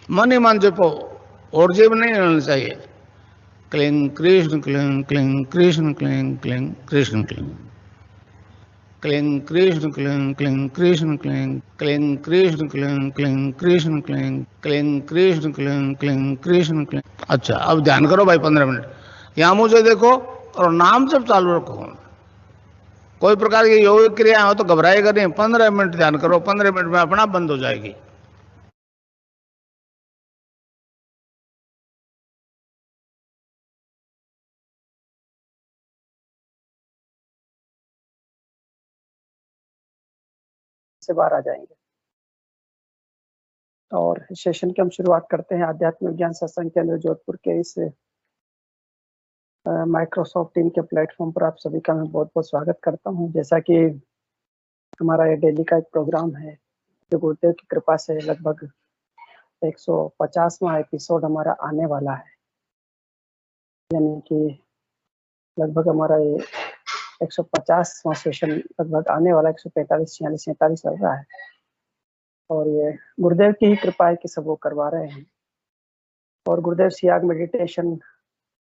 मन ही मन जपो, और जेब नहीं रहना चाहिए। Cling Krishna cling cling Krishna cling cling Krishna cling cling Krishna cling cling Krishna cling cling Krishna cling cling Krishna cling cling Krishna cling cling Krishna cling. अच्छा, अब ध्यान करो भाई 15 मिनट। यहां मुझे देखो और नाम जब चालू रखो। कोई प्रकार की योग क्रिया हो तो घबराएगा नहीं। 15 मिनट ध्यान करो, 15 मिनट में अपना बंद हो जाएगी। से बाहर आ जाएंगे। और सेशन की हम शुरुआत करते हैं आध्यात्म विज्ञान सत्संग केंद्र जोधपुर के इस माइक्रोसॉफ्ट टीम के प्लेटफॉर्म पर आप सभी का मैं बहुत बहुत स्वागत करता हूं। जैसा कि हमारा ये डेली का एक प्रोग्राम है जो गुरुदेव की कृपा से लगभग 150वां एपिसोड हमारा आने वाला है, यानी कि लगभग हमारा ये 150वां सेशन लगभग आने वाला 145 46 47 चल रहा है। और ये गुरुदेव की ही कृपा है कि सब वो करवा रहे हैं। और गुरुदेव सियाग मेडिटेशन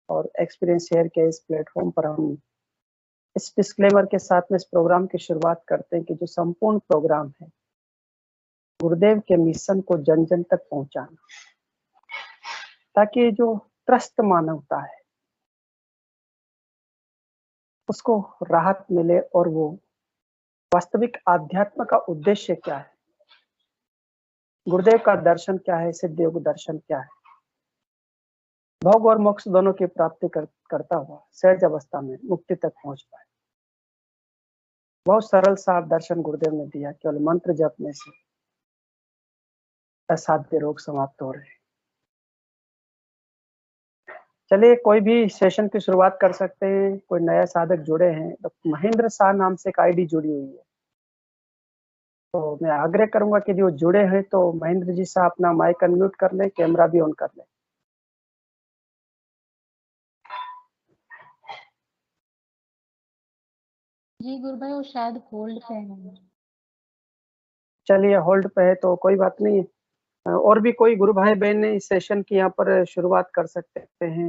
और एक्सपीरियंस शेयर के इस प्लेटफॉर्म पर हम इस डिस्क्लेमर के साथ में इस प्रोग्राम की शुरुआत करते हैं कि जो संपूर्ण प्रोग्राम है गुरुदेव के मिशन को जन जन तक पहुंचाना, ताकि जो त्रस्त मानवता है उसको राहत मिले। और वो वास्तविक आध्यात्म का उद्देश्य क्या है, गुरुदेव का दर्शन क्या है, सिद्ध योग दर्शन क्या है, भोग और मोक्ष दोनों की प्राप्ति करता हुआ सहज अवस्था में मुक्ति तक पहुंच पाए। बहुत सरल सा दर्शन गुरुदेव ने दिया, केवल मंत्र जपने से असाध्य रोग समाप्त हो रहे हैं। चलिए कोई भी सेशन की शुरुआत कर सकते हैं। कोई नया साधक जुड़े हैं तो महेंद्र शाह नाम से एक आईडी जुड़ी हुई है, तो मैं आग्रह करूंगा कि जो जुड़े हैं तो महेंद्र जी साहब अपना माइक अनम्यूट कर लें, कैमरा भी ऑन कर लें। जी गुरु भाई, वो शायद होल्ड पे है। चलिए होल्ड पे है तो कोई बात नहीं। और भी कोई गुरु भाई बहन ने इस सेशन की यहाँ पर शुरुआत कर सकते हैं।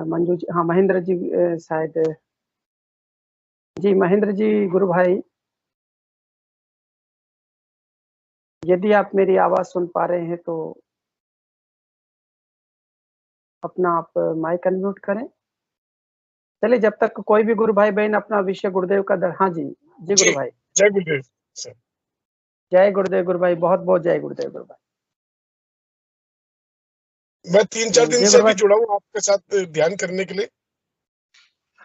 मंजू जी, हाँ महेंद्र जी शायद। जी महेंद्र जी गुरु भाई, यदि आप मेरी आवाज सुन पा रहे हैं तो अपना आप माइक अनम्यूट करें। चलिए जब तक कोई भी गुरु भाई बहन अपना विषय गुरुदेव का हाँ जी जी गुरु भाई। जय गुरुदेव सर। जय गुरुदेव गुरु भाई, बहुत बहुत जय गुरुदेव गुरु भाई। मैं 3-4 दिन से भी जुड़ा हूँ आपके साथ ध्यान करने के लिए।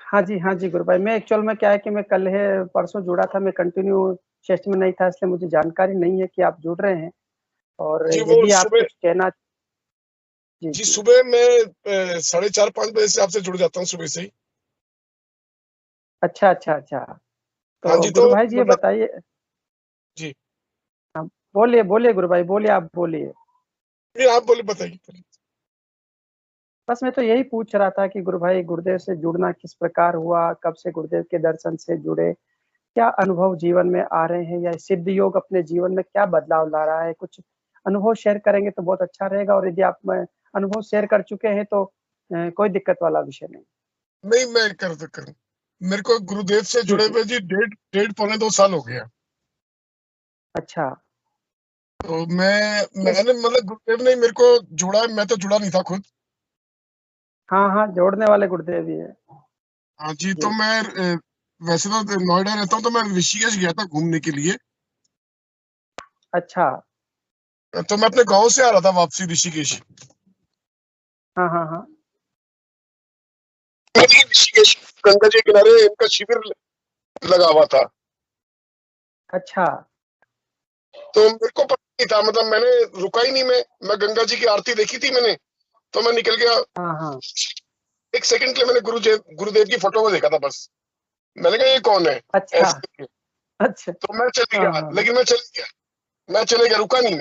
हाँ जी गुरु भाई। मैं एक्चुअल में क्या है कि मैं कल है परसों जुड़ा था, मैं कंटिन्यू सेशन में नहीं था, इसलिए मुझे जानकारी नहीं है कि आप जुड़ रहे हैं। और यदि आप कुछ कहना। जी सुबह मैं 4:30-5 बजे से आपसे जुड़ जाता हूँ सुबह से ही। अच्छा, तो हाँ जी, गुरु तो भाई जी बताइए। जी बोलिए गुरु भाई, बोलिए, आप बोलिए। आप बोले, बताइए। बस मैं तो यही पूछ रहा था कि गुरु भाई गुरुदेव से जुड़ना किस प्रकार हुआ, कब से गुरुदेव के दर्शन से जुड़े, क्या अनुभव जीवन में आ रहे हैं, या सिद्ध योग अपने जीवन में क्या बदलाव ला रहा है। कुछ अनुभव शेयर करेंगे तो बहुत अच्छा रहेगा। और यदि आप अनुभव शेयर कर चुके हैं तो कोई दिक्कत वाला विषय नहीं। मैं कर मेरे को गुरुदेव से जुड़े हुए जी 1.5-2 साल हो गया। अच्छा, तो मैंने मतलब गुरुदेव ने मेरे को जोड़ा है, मैं तो जुड़ा नहीं था खुद। हाँ जोड़ने वाले गुरुदेव ही है। हाँ जी, तो मैं वैसे तो नोएडा रहता हूँ, तो मैं ऋषिकेश गया था घूमने के लिए। अच्छा, तो मैं अपने गांव से आ रहा था वापसी ऋषिकेश। हाँ ऋषिकेश गंगा जी किनारे इनका शिविर लगा हुआ था। अच्छा, तो मेरे को पता नहीं था, मतलब मैंने रुका ही नहीं। मैं गंगा जी की आरती देखी थी मैंने, तो मैं निकल गया। हाँ 1 सेकंड के लिए मैंने गुरुदेव की फोटो को देखा था बस। मैंने कहा ये कौन है। अच्छा ऐसे अच्छा। तो मैं चले गया, लेकिन मैं चले गया, रुका नहीं।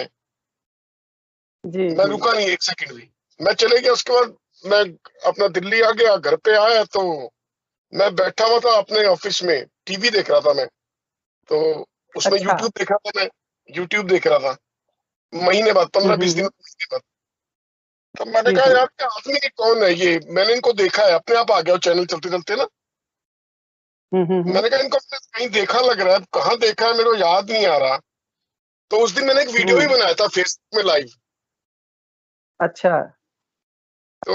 मैं रुका नहीं 1 सेकंड भी, मैं चले गया। उसके बाद मैं अपना दिल्ली आ गया, घर पे आया तो मैं बैठा हुआ था अपने ऑफिस में, टीवी देख रहा था मैं। तो उसमें अच्छा। यूट्यूब देख रहा था मैं, यूट्यूब देख रहा था। महीने बाद, 15-20 दिन बाद। तब मैंने कहा यार क्या आदमी कौन है ये, मैंने इनको देखा है, अपने आप आ गया चैनल चलते चलते ना। मैंने कहा इनको कहीं देखा लग रहा है, कहाँ देखा है मेरे को याद नहीं आ रहा। तो उस दिन मैंने एक वीडियो भी बनाया था फेसबुक में लाइव। अच्छा। तो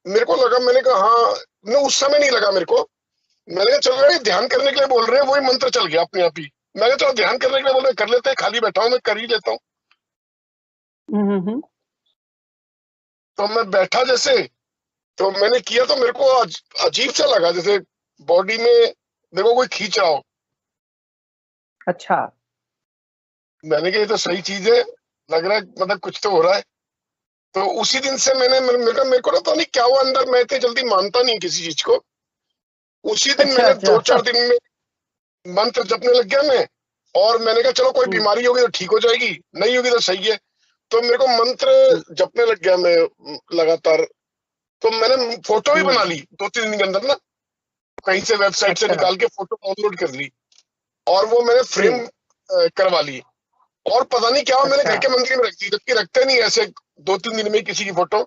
मेरे को लगा, मैंने कहा हाँ, मैं उस समय नहीं लगा मेरे को, मैंने कहा चलो यार ध्यान करने के लिए बोल रहे हैं, वही मंत्र चल गया अपने आप ही। मैंने कहा चलो ध्यान करने के लिए बोल रहे हैं, कर लेते हैं, खाली बैठा हूँ मैं, कर ही लेता हूँ। तो मैं बैठा जैसे, तो मैंने किया तो मेरे को अजीब सा लगा, जैसे बॉडी में मेरे को कोई खींच रहा हो। अच्छा। मैंने कहा ये तो सही चीज है, लग रहा है मतलब कुछ तो हो रहा है। तो उसी दिन से मेरे को ना तो नहीं क्या हुआ अंदर, मैं इतनी जल्दी मानता नहीं किसी चीज को। उसी दिन अच्छा, मैंने अच्छा। 2-4 दिन में मंत्र जपने लग गया मैं। और मैंने कहा चलो कोई बीमारी होगी तो ठीक हो जाएगी, नहीं होगी तो सही है। तो मेरे को मंत्र जपने लग गया मैं लगातार। तो मैंने फोटो भी बना ली 2-3 दिन के अंदर ना, कहीं से वेबसाइट से अच्छा। निकाल के फोटो डाउनलोड कर ली, और वो मैंने फ्रेम करवा ली। और पता नहीं क्या मैंने घर के मंदिर में रख दी, जबकि रखते नहीं ऐसे 2-3 दिन में किसी की फोटो।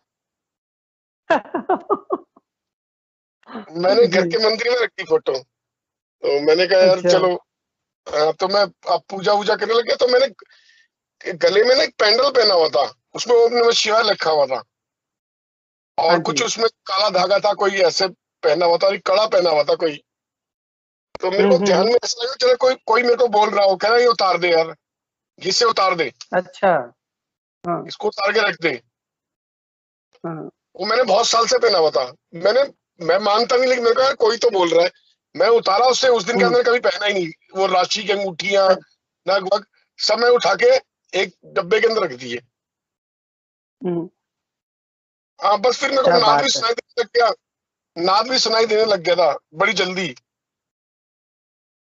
मैंने घर के मंदिर में रख दी फोटो। तो मैंने कहा यार अच्छा। चलो, तो मैं अब पूजा वूजा करने लग गया। तो मैंने गले में ना एक पैंडल पहना हुआ था, उसमें ओम नमः शिवाय लिखा हुआ था, और कुछ उसमें काला धागा था, कोई ऐसे पहना हुआ था, एक कड़ा पहना हुआ था कोई। तो मेरे को ध्यान में ऐसा लगा चलो कोई कोई मेरे को बोल रहा हो, कह रहा ये उतार दे यार, घिसे उतार दे, अच्छा। हाँ। इसको उतार के रख दे। हाँ। वो मैंने बहुत साल से पहना हुआ था। मैं मानता नहीं, लेकिन मेरे को यार कोई तो बोल रहा है। मैं उतारा, उससे उस दिन के अंदर कभी पहना ही नहीं। वो राशि की अंगूठियां, नग वग सब मैं उठा के एक डब्बे के अंदर रख दिए। हाँ बस फिर मेरे को क्या नाद भी बात है। सुनाई देने लग गया, नाद भी सुनाई देने लग गया था बड़ी जल्दी,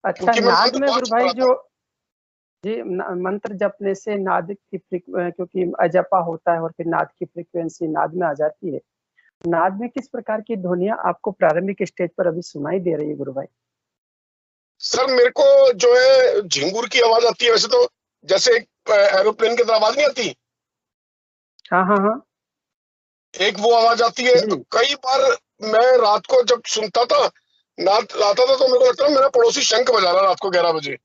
अच्छा, क्योंकि मैं नाद मंत्र में बहुत गुरु जप भाई रहा था। जो जी मंत्र जपने से नाद की क्योंकि अजपा होता है और फिर नाद की फ्रीक्वेंसी नाद में आ जाती है। नाद में किस प्रकार की ध्वनियां आपको प्रारंभिक स्टेज पर अभी सुनाई दे रही है गुरु भाई? सर मेरे को जो है झिंगुर की आवाज आती है वैसे तो, जैसे एक एरोप्लेन की तरह आवाज नहीं आती, हाँ, हाँ, हाँ। एक वो आवाज आती है। कई बार मैं रात को जब सुनता था, नाद आता था, तो मेरे को लगता था मेरा पड़ोसी शंख बजा रहा रात को 11 बजे।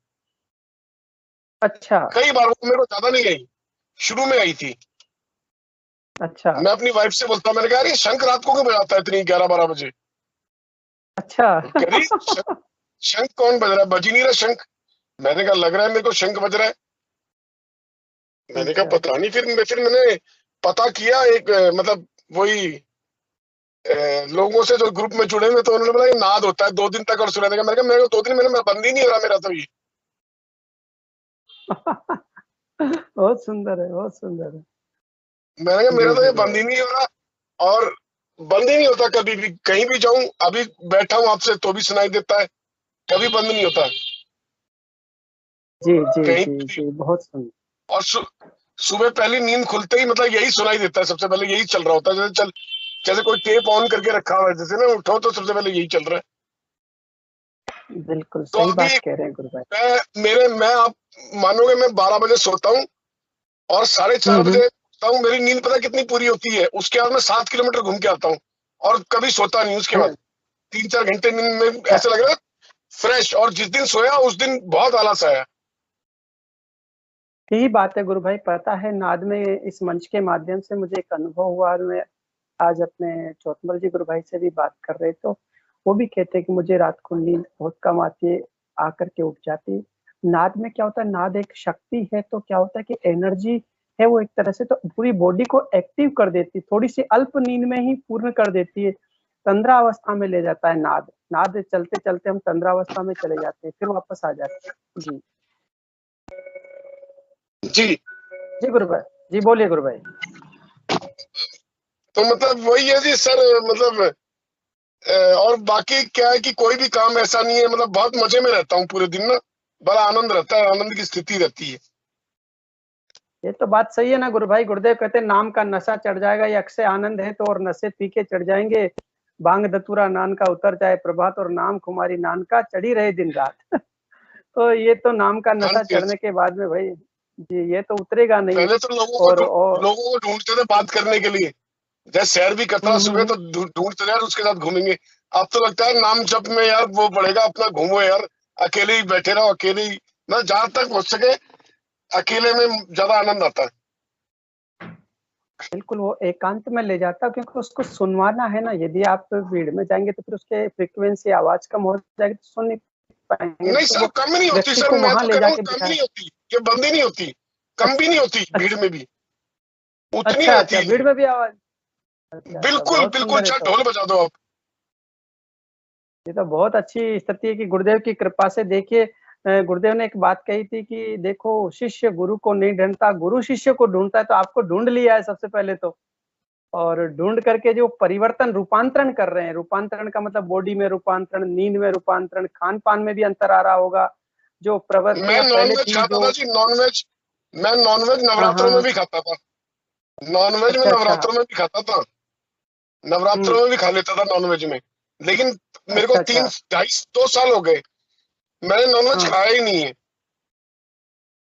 अच्छा। कई बार, वो मेरे को ज्यादा नहीं आई, शुरू में आई थी। अच्छा। मैं अपनी वाइफ से बोलता, मैंने कहा यार ये शंख रात को क्यों बजाता है इतनी 11-12 बजे? अच्छा। कह रही शंख कौन बज रहा है, बज ही नहीं रहा शंख। मैंने कहा लग रहा है मेरे को शंख बज रहा है। मैंने कहा अच्छा। पता नहीं। फिर मैंने पता किया, एक मतलब वही लोगों से जो ग्रुप में जुड़े हुए, तो उन्होंने बोला ये नाद होता है 2 दिन तक और सुना देगा। मैंने कहा मेरे को 2 दिन में बंद ही नहीं हो रहा मेरा तो ये। बहुत सुंदर है, बहुत सुंदर है। मैंने कहा मेरा जी तो ये गुरु बंद भाई। ही नहीं हो रहा, और बंद ही नहीं होता कभी भी, कहीं भी जाऊं, अभी बैठा हूं आपसे तो भी सुनाई देता है, कभी बंद नहीं होता जी, जी, कहीं जी, भी। जी, बहुत सुंदर। और सुबह पहली नींद खुलते ही मतलब यही सुनाई देता है, सबसे पहले यही चल रहा होता है। जैसे कोई टेप ऑन करके रखा हुआ है, जैसे ना उठो तो सबसे पहले यही चल रहा है। बिल्कुल तो सही अभी बात कह रहे हैं गुरु भाई। मैं आप मानोगे, मैं 12 बजे सोता हूँ और 4:30 बजे उठता हूँ। मेरी नींद पता कितनी पूरी होती है? उसके बाद मैं 7 किलोमीटर घूम के आता हूँ, और कभी सोता नहीं उसके बाद। 3-4 घंटे नींद में ऐसा लग रहा है फ्रेश, और जिस दिन सोया उस दिन बहुत आलस आया। यही बात है गुरु भाई, पता है नाद में इस मंच के माध्यम से मुझे एक अनुभव हुआ। और मैं आज अपने चौतमल जी गुरु भाई से भी बात कर रहे, तो वो भी कहते हैं कि मुझे रात को नींद बहुत कम आती है, आकर के उठ जाती है। नाद में क्या होता है, नाद एक शक्ति है, तो क्या होता है कि एनर्जी है वो एक तरह से तो पूरी बॉडी को एक्टिव कर देती है, थोड़ी सी अल्प नींद में ही पूर्ण कर देती है, तंद्रा अवस्था में ले जाता है नाद। नाद चलते चलते हम तंद्रा अवस्था में चले जाते हैं, फिर वापस आ जाते हैं। जी जी जी गुरु भाई, जी बोलिए गुरु भाई। तो मतलब वही है जी सर, मतलब और बाकी क्या है कि कोई भी काम ऐसा नहीं है, मतलब बहुत मजे में रहता हूँ पूरे दिन ना, बड़ा आनंद रहता है, आनंद की स्थिति रहती है। ये तो बात सही है ना गुरु भाई। गुरुदेव कहते हैं नाम का नशा चढ़ जाएगा, ये अक्षय आनंद है तो और नशे पी के चढ़ जाएंगे। बांग धतूरा नान का उतर जाए प्रभात, और नाम कुमारी नान का चढ़ी रहे दिन रात। तो ये तो नाम का हाँ नशा जी, चढ़ने के बाद में भाई जी, ये तो उतरेगा नहीं। पहले तो लोगों को ढूंढते थे बात करने के लिए, जैसे सैर भी करता सुबह तो ढूंढते थे यार उसके साथ घूमेंगे। अब तो लगता है नाम जप में यार वो पड़ेगा, अपना घूमो यार, अकेले ही बैठे रहो, अकेले ही, मतलब जहां तक हो सके अकेले में ज्यादा आनंद आता है। बिल्कुल, वो एकांत में ले जाता है, क्योंकि उसको सुनवाना है ना। यदि आप भीड़ में जाएंगे तो फिर उसके फ्रीक्वेंसी आवाज कम हो जाएगी, तो सुन नहीं पाएंगे। नहीं तो सर, वो कम नहीं होती व्यक्ति सर, को मैं वहां तो ले कह रहा हूँ जाके कम बिठाया। नहीं होती, ये बंद ही नहीं होती, कम भी नहीं होती भीड़ में भी, उतनी अच्छा रहती अच्छा, है। भीड़ में भी आवाज। अच्छा अच्छा, बिल्कुल बहुत बिल्कुल, सुंदर है। चाहे तो ढोल बजा दो आप। ये तो बहुत अच्छी स्थिति है कि गुरुदेव की कृपा से। देखिए, गुरुदेव ने एक बात कही थी कि देखो, शिष्य गुरु को नहीं ढूंढता, गुरु शिष्य को ढूंढता है। तो आपको ढूंढ लिया है सबसे पहले तो, और ढूंढ करके जो परिवर्तन, रूपांतरण कर रहे हैं। रूपांतरण का मतलब बॉडी में रूपांतरण, नींद में रूपांतरण, खान पान में भी अंतर आ रहा होगा। जो मैं प्रवृत्तियां पहले नॉनवेज थी खाता जो। था जी, नॉनवेज। मैं नॉनवेज हाँ नवरात्रों में हाँ। भी खाता था, नॉनवेज में अच्छा अच्छा। नवरात्रों में भी खाता था, नवरात्रों में भी खा लेता था नॉनवेज में। लेकिन मेरे को अच्छा अच्छा। 2 साल हो गए, मैंने नॉनवेज हाँ, खाया ही नहीं है।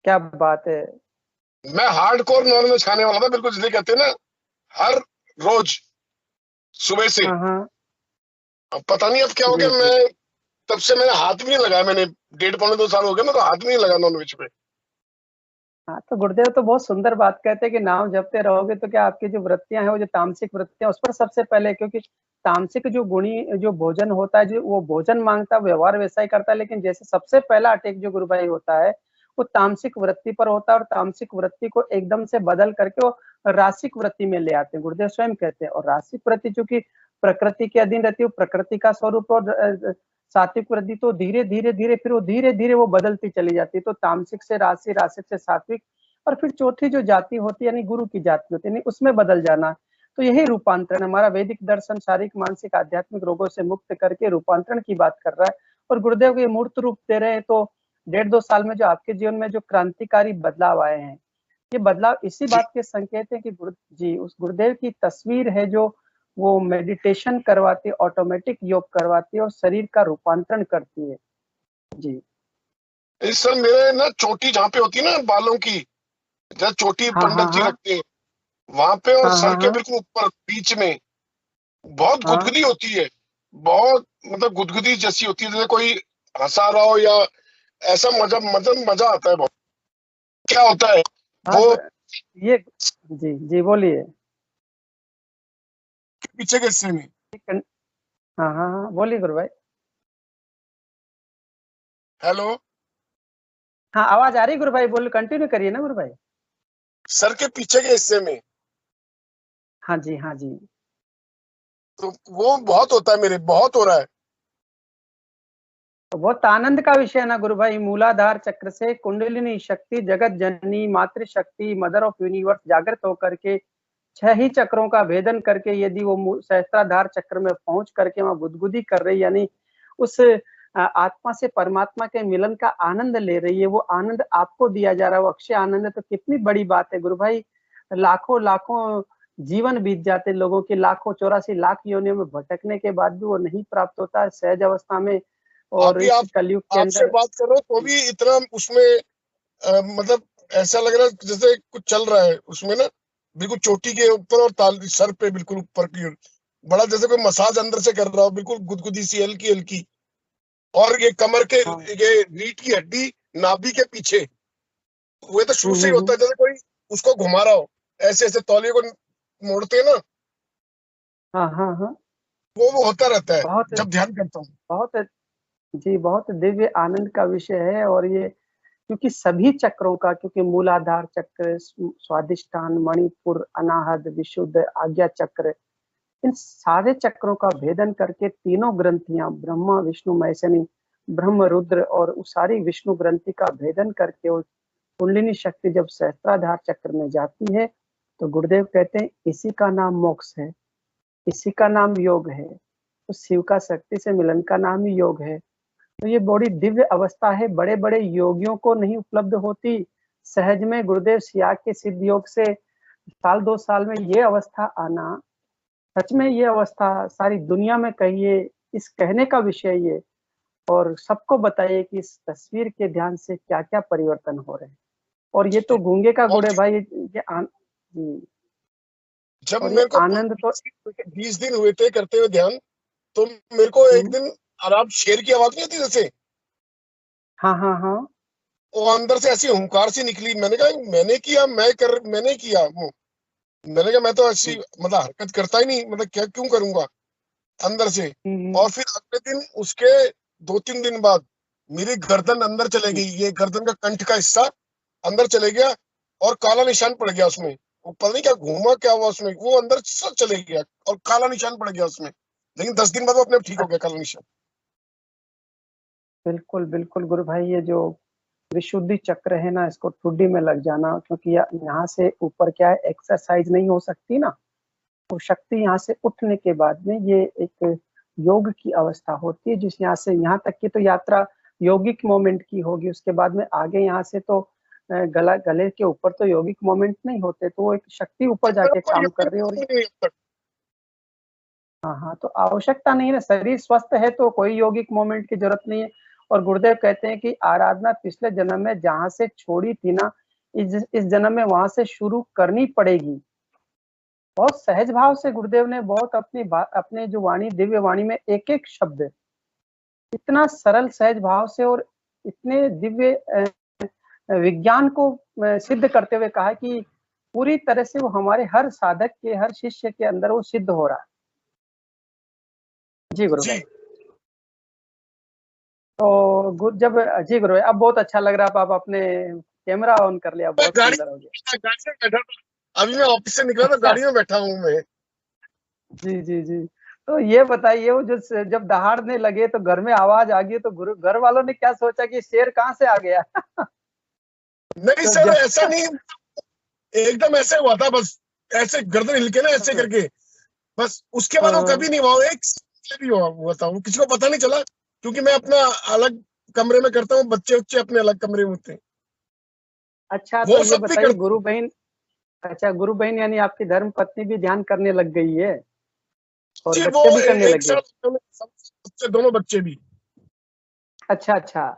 क्या बात है। मैं हार्डकोर नॉनवेज खाने वाला था, बिल्कुल जिसे कहते हैं ना, हर रोज सुबह से। हाँ हाँ। अब पता नहीं अब क्या हो जी गया, जी। मैं तब से मैंने हाथ भी नहीं लगाया, मैंने 1.5 पौने 2 साल हो गए मेरे को हाथ भी नहीं लगा नॉनवेज पे। हाँ, तो गुरुदेव तो बहुत सुंदर बात कहते हैं कि नाम जपते रहोगे तो क्या आपकी जो वृत्तियां हैं, वो जो तामसिक वृत्तियां, उस पर सबसे पहले। क्योंकि तामसिक जो गुणी जो भोजन होता है, जो वो भोजन मांगता है, व्यवहार वैसा ही करता है। लेकिन जैसे सबसे पहला अटैक जो गुरु भाई होता है, वो तामसिक वृत्ति पर होता है। और तामसिक वृत्ति को एकदम से बदल करके वो रासिक वृत्ति में ले आते हैं, गुरुदेव स्वयं कहते हैं। और रासिक वृत्ति चूंकि प्रकृति के अधीन रहती है, वो प्रकृति का स्वरूप। और सात्विक वृद्धि तो धीरे धीरे धीरे, फिर वो धीरे धीरे वो बदलती चली जाती है। तो तामसिक से राशि, रासिक से सात्विक, और फिर चौथी जो जाति होती है, यानी गुरु की जाति होती है, यानी उसमें बदल जाना। तो यही रूपांतरण, हमारा वैदिक दर्शन शारीरिक मानसिक आध्यात्मिक रोगों से मुक्त करके रूपांतरण की बात कर रहा है। और गुरुदेव को ये मूर्त रूप दे रहे हैं। तो 1.5-2 साल में जो आपके जीवन में जो क्रांतिकारी बदलाव आए हैं, ये बदलाव इसी जी बात के संकेत है कि गुरु जी, उस गुरुदेव की तस्वीर है जो वो मेडिटेशन करवाती है, ऑटोमेटिक योग करवाती है और शरीर का रूपांतरण करती है। जी इस सर, मेरे ना चोटी जहाँ पे होती है ना बालों की, जहाँ चोटी हाँ हाँ पंडित जी हाँ रखते हैं वहां पे, और हाँ सर हाँ के हाँ बिल्कुल ऊपर बीच में बहुत हाँ। गुदगुदी होती है, बहुत मतलब गुदगुदी जैसी होती है, जैसे कोई हंसा रहा हो, या ऐसा मजा मतलब मजा आता है बहुत। क्या होता है हाँ, वो ये जी जी बोलिए। पीछे के हिस्से में। हाँ हाँ हाँ, बोलिए गुरु भाई। हेलो, हाँ, आवाज आ रही है गुरु भाई, बोलिए, कंटिन्यू करिए ना गुरु भाई। सर के पीछे के हिस्से में, हाँ जी हाँ जी। तो वो बहुत होता है, मेरे बहुत हो रहा है। तो बहुत आनंद का विषय है ना गुरु भाई। मूलाधार चक्र से कुंडलिनी शक्ति, जगत जननी मातृशक्ति, मदर ऑफ यूनिवर्स जागृत होकर के 6 ही चक्रों का भेदन करके, यदि वो सहस्त्राधार चक्र में पहुंच करके वहां गुदगुदी कर रही, यानी उस आत्मा से परमात्मा के मिलन का आनंद ले रही है, वो आनंद आपको दिया जा रहा है, वो अक्षय आनंद है। तो कितनी बड़ी बात है गुरु भाई। लाखों लाखों जीवन बीत जाते लोगों के, लाखों 84 लाख योनियों में भटकने के बाद भी वो नहीं प्राप्त होता है सहज अवस्था में। और अभी इस आप कलयुग के आपसे अंदर। बात कर रहे हो तो भी इतना उसमें मतलब ऐसा लग रहा है जैसे कुछ चल रहा है उसमें ना, बिल्कुल चोटी के ऊपर और ताल सर पे बिल्कुल ऊपर की ओर, बड़ा जैसे कोई मसाज अंदर से कर रहा हो, बिल्कुल गुदगुदी सी हल्की हल्की। और ये कमर के, हाँ। ये रीढ़ की हड्डी नाभि के पीछे, वो तो शुरू से ही होता हम्म। है जैसे कोई उसको घुमा रहा हो, ऐसे ऐसे तौलिए को मोड़ते हैं ना, हाँ हाँ हाँ। वो होता रहता है बहुत जब ध्यान करता हूँ। बहुत जी, बहुत दिव्य आनंद का विषय है। और ये क्योंकि सभी चक्रों का, क्योंकि मूलाधार चक्र, स्वादिष्ठान, मणिपुर, अनाहद, विशुद्ध, आज्ञा चक्र, इन सारे चक्रों का भेदन करके तीनों ग्रंथियां, ब्रह्मा विष्णु महेशनी, ब्रह्म रुद्र, और उस सारी विष्णु ग्रंथि का भेदन करके वो कुंडलिनी शक्ति जब सहस्त्राधार चक्र में जाती है, तो गुरुदेव कहते हैं इसी का नाम मोक्ष है, इसी का नाम योग है। उस शिव का शक्ति से मिलन का नाम ही योग है। तो ये बड़ी दिव्य अवस्था है, बड़े बड़े योगियों को नहीं उपलब्ध होती। सहज में गुरुदेव सियाग के सिद्ध योग से 1-2 साल में ये अवस्था आना, सच में ये अवस्था सारी दुनिया में कहिए, इस कहने का विषय ये। और सबको बताइए कि इस तस्वीर के ध्यान से क्या क्या परिवर्तन हो रहे हैं। और ये तो गूंगे का गुड़ है भाई, ये जब और ये मेरे को आनंद तो 20 दिन हुए थे करते हुए ध्यान, तो मेरे को एक दिन आराम शेर की आवाज नहीं होती जैसे, हाँ हाँ हाँ, वो अंदर से ऐसी हुंकार सी निकली। मैंने कहा मैंने किया वो, मैंने कहा मैं तो ऐसी मतलब हरकत करता ही नहीं, मतलब क्या क्यों करूंगा अंदर से। और फिर अगले दिन उसके 2-3 दिन बाद मेरी गर्दन अंदर चले गई, ये गर्दन का कंठ का हिस्सा अंदर चले गया और काला निशान पड़ गया उसमें। वो पता नहीं क्या घूमा क्या हुआ उसमें, वो अंदर सब चले गया और काला निशान पड़ गया उसमें। लेकिन 10 दिन बाद वो अपने आप ठीक हो गया काला निशान। बिल्कुल बिल्कुल गुरु भाई, ये जो विशुद्धि चक्र है ना, इसको ठुड्डी में लग जाना, क्योंकि यहाँ से ऊपर क्या है, एक्सरसाइज नहीं हो सकती ना, तो शक्ति यहाँ से उठने के बाद में ये एक योग की अवस्था होती है, जिस यहाँ से यहाँ तक की तो यात्रा यौगिक मोमेंट की होगी, उसके बाद में आगे यहाँ से तो गले के ऊपर तो यौगिक मोमेंट नहीं होते, तो वो एक शक्ति ऊपर जाके काम कर रही है। और हाँ हाँ, तो आवश्यकता नहीं है ना, शरीर स्वस्थ है तो कोई यौगिक मोमेंट की जरूरत नहीं है। और गुरुदेव कहते हैं कि आराधना पिछले जन्म में जहां से छोड़ी थी ना, इस जन्म में वहां से शुरू करनी पड़ेगी। बहुत सहज भाव से गुरुदेव ने बहुत अपने जो वाणी, दिव्य वाणी में एक एक शब्द इतना सरल सहज भाव से और इतने दिव्य विज्ञान को सिद्ध करते हुए कहा कि पूरी तरह से वो हमारे हर साधक के, हर शिष्य के अंदर वो सिद्ध हो रहा है। जी गुरु भाई। तो जब जी गुरु, अब बहुत अच्छा लग रहा है, आप अपने कैमरा ऑन कर लिया, बहुत सुंदर हो गया। गाड़ी में बैठा था, अभी मैं ऑफिस से निकला तो गाड़ी में बैठा हूँ मैं। जी जी जी। तो ये बताइए, वो जो जब दहाड़ने लगे तो घर में आवाज आ गई, तो गुरु घर वालों ने क्या सोचा कि शेर कहाँ से आ गया? नहीं तो सर, ऐसा नहीं, एकदम ऐसे हुआ था बस, ऐसे गर्दन हिल के ना ऐसे करके, बस उसके बाद वो कभी नहीं हुआ। एक भी हुआ था, वो किसी को पता नहीं चला, क्योंकि मैं अपना अलग कमरे में करता हूँ, बच्चे अपने अलग कमरे में होते हैं। अच्छा, तो ये बताइए गुरु बहन, अच्छा गुरु बहन यानी आपकी धर्म पत्नी भी ध्यान करने लग गई है और बच्चे भी करने लग गए? दोनों बच्चे भी। अच्छा अच्छा,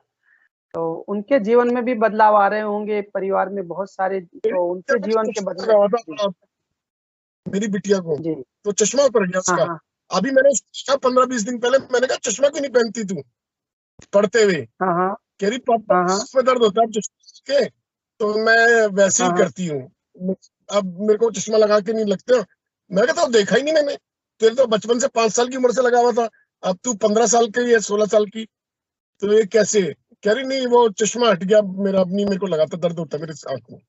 तो उनके जीवन में भी बदलाव आ रहे होंगे, परिवार में बहुत सारे, तो उनके जीवन के बदलाव। मेरी बिटिया को जी, तो चश्मा उतर गया उसका। हाँ, अभी मैंने 15-20 दिन पहले मैंने कहा चश्मा क्यों नहीं पहनती तू पढ़ते हुए? हाँ हाँ कह रही पापा इसमें दर्द होता है चश्मा के, तो मैं वैसे ही करती हूँ, अब मेरे को चश्मा लगा के नहीं लगता। मैं कहता हूँ देखा ही नहीं मैंने, तेरे तो बचपन से 5 साल की उम्र से लगा हुआ था, अब तू 15 साल की है, 16 साल की, तो ये कैसे? कह रही नहीं वो चश्मा हट गया मेरा, अब नहीं मेरे को लगाता, दर्द होता है मेरे आंख में।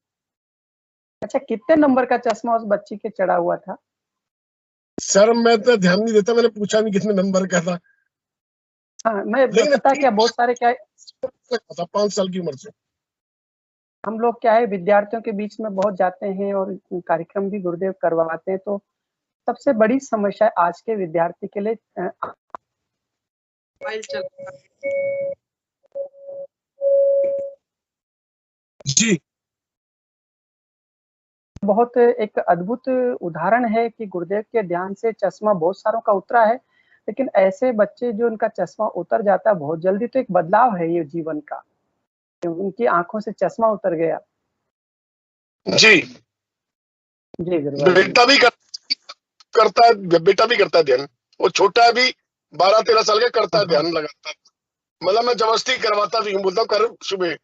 अच्छा, कितने नंबर का चश्मा उस बच्ची के चढ़ा हुआ था? सर मैं तो ध्यान नहीं देता, मैंने पूछा नहीं कितने नंबर का था। हाँ, मैं पता क्या, बहुत सारे क्या है, 5 साल की उम्र से हम लोग क्या है विद्यार्थियों के बीच में बहुत जाते हैं और कार्यक्रम भी गुरुदेव करवाते हैं, तो सबसे बड़ी समस्या आज के विद्यार्थी के लिए मोबाइल चल जी। बहुत एक अद्भुत उदाहरण है कि गुरुदेव के ध्यान से चश्मा बहुत सारों का उतरा है, लेकिन ऐसे बच्चे जो उनका चश्मा उतर जाता है बहुत जल्दी, तो एक बदलाव है ये जीवन का, उनकी आंखों से चश्मा उतर गया। जी जी गुरुदेव। बेटा भी करता है, बेटा भी करता है ध्यान, वो छोटा है अभी 12-13 साल का, करता है ध्यान लगातार। मतलब मैं जबरदस्ती करवाता भी हूँ, बोलता हूँ कर सुबह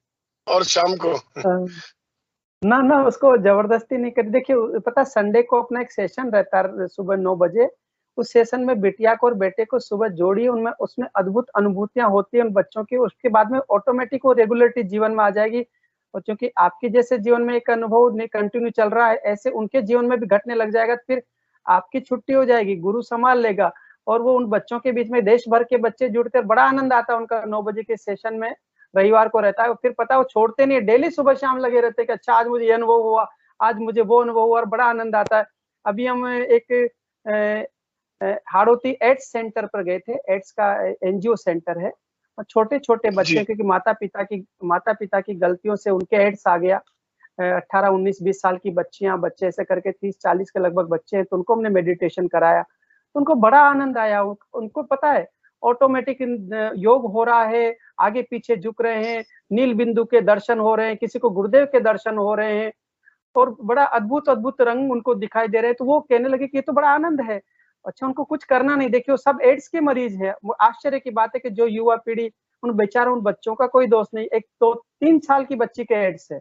और शाम को। ना ना, उसको जबरदस्ती नहीं कर, देखिए पता संडे को अपना एक सेशन रहता है सुबह 9 बजे, उस सेशन में बिटिया को और बेटे को सुबह जोड़िए, उनमें उसमें अद्भुत अनुभूतियां होती हैं उन बच्चों की, उसके बाद में ऑटोमेटिक वो रेगुलरिटी जीवन में आ जाएगी। और क्योंकि आपके जैसे जीवन में एक अनुभव कंटिन्यू चल रहा है, ऐसे उनके जीवन में भी घटने लग जाएगा, फिर आपकी छुट्टी हो जाएगी, गुरु संभाल लेगा। और वो उन बच्चों के बीच में देश भर के बच्चे जुड़कर बड़ा आनंद आता है उनका 9 बजे के सेशन में, रविवार को रहता है। फिर पता वो छोड़ते नहीं, डेली सुबह शाम लगे रहते हैं कि अच्छा आज मुझे ये अनुभव हुआ, आज मुझे वो अनुभव हुआ, और बड़ा आनंद आता है। अभी हम एक हाड़ौती एड्स सेंटर पर गए थे, एड्स का एनजीओ सेंटर है, और छोटे छोटे बच्चे, क्योंकि माता पिता की गलतियों से उनके एड्स आ गया, 18, 19, 20 साल की बच्चियां, बच्चे ऐसे करके 30-40 के लगभग बच्चे हैं, तो उनको हमने मेडिटेशन कराया, तो उनको बड़ा आनंद आया, उनको पता है। ऑटोमेटिक योग हो रहा है, आगे पीछे झुक रहे हैं, नील बिंदु के दर्शन हो रहे हैं, किसी को गुरुदेव के दर्शन हो रहे हैं और बड़ा अद्भुत अद्भुत रंग उनको दिखाई दे रहे हैं। तो वो कहने लगे कि ये तो बड़ा आनंद है। अच्छा, उनको कुछ करना नहीं, देखिए सब एड्स के मरीज है। वो आश्चर्य की बात है कि जो युवा पीढ़ी, उन बेचारों उन बच्चों का कोई दोष नहीं, एक तो 3 साल की बच्ची के एड्स है,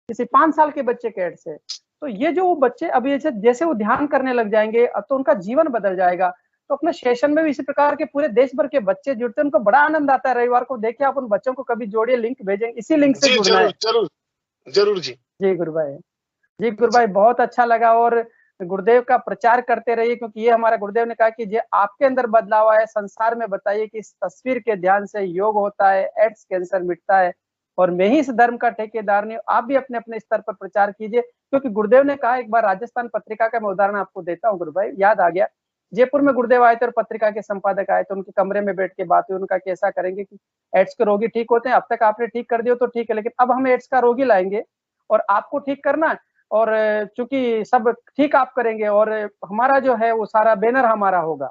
किसी 5 साल के बच्चे के एड्स है। तो ये जो बच्चे अभी जैसे वो ध्यान करने लग जाएंगे तो उनका जीवन बदल जाएगा। तो अपने सेशन में भी इसी प्रकार के पूरे देश भर के बच्चे जुड़ते हैं, उनको बड़ा आनंद आता है। रविवार को देखिए आप उन बच्चों को कभी जोड़िए, लिंक भेजेंगे, इसी लिंक से जुड़ना है। जरूर जरूर जी। जी गुरु भाई, जी गुरु भाई, बहुत अच्छा लगा। और गुरुदेव का प्रचार करते रहिए, क्योंकि ये हमारा गुरुदेव ने कहा कि ये आपके अंदर बदलाव आया, संसार में बताइए कि इस तस्वीर के ध्यान से योग होता है, एड्स कैंसर मिटता है और मैं ही इस धर्म का ठेकेदार नहीं। आप भी अपने अपने स्तर पर प्रचार कीजिए, क्योंकि गुरुदेव ने कहा, एक बार राजस्थान पत्रिका का मैं उदाहरण आपको देता हूँ गुरु भाई, याद आ गया। जयपुर में गुरुदेव आए थे और पत्रिका के संपादक आए थे, उनके कमरे में बैठ के बात हुई। उनका कैसा करेंगे कि एड्स के रोगी ठीक होते हैं, अब तक आपने ठीक कर दिया तो ठीक है, लेकिन अब हम एड्स का रोगी लाएंगे और आपको ठीक करना, और चूंकि सब ठीक आप करेंगे और हमारा जो है वो सारा बैनर हमारा होगा।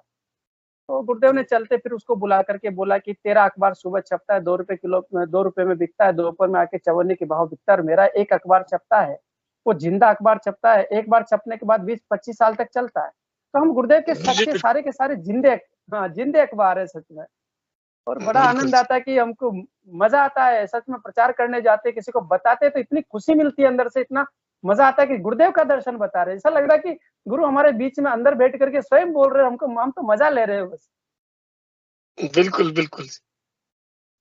तो गुरुदेव ने चलते फिर उसको बुला करके बोला कि तेरा अखबार सुबह छपता है 2 रुपए किलो, 2 रुपए में बिकता है, दोपहर में आके 54 के भाव बिकता है, और मेरा एक अखबार छपता है, वो जिंदा अखबार छपता है, एक बार छपने के बाद 20-25 साल तक चलता है। तो हम गुरुदेव के सच्चे सारे के सारे जिंदे अखबार है सच में। और बड़ा आनंद आता है कि हमको मजा आता है सच में, प्रचार करने जाते किसी को बताते तो इतनी खुशी मिलती है अंदर से, इतना मजा आता है कि गुरुदेव का दर्शन बता रहे हैं। ऐसा लग रहा है कि गुरु हमारे बीच में अंदर बैठ करके स्वयं बोल रहे हैं हमको, हम तो मजा ले रहे हैं बस। बिल्कुल बिल्कुल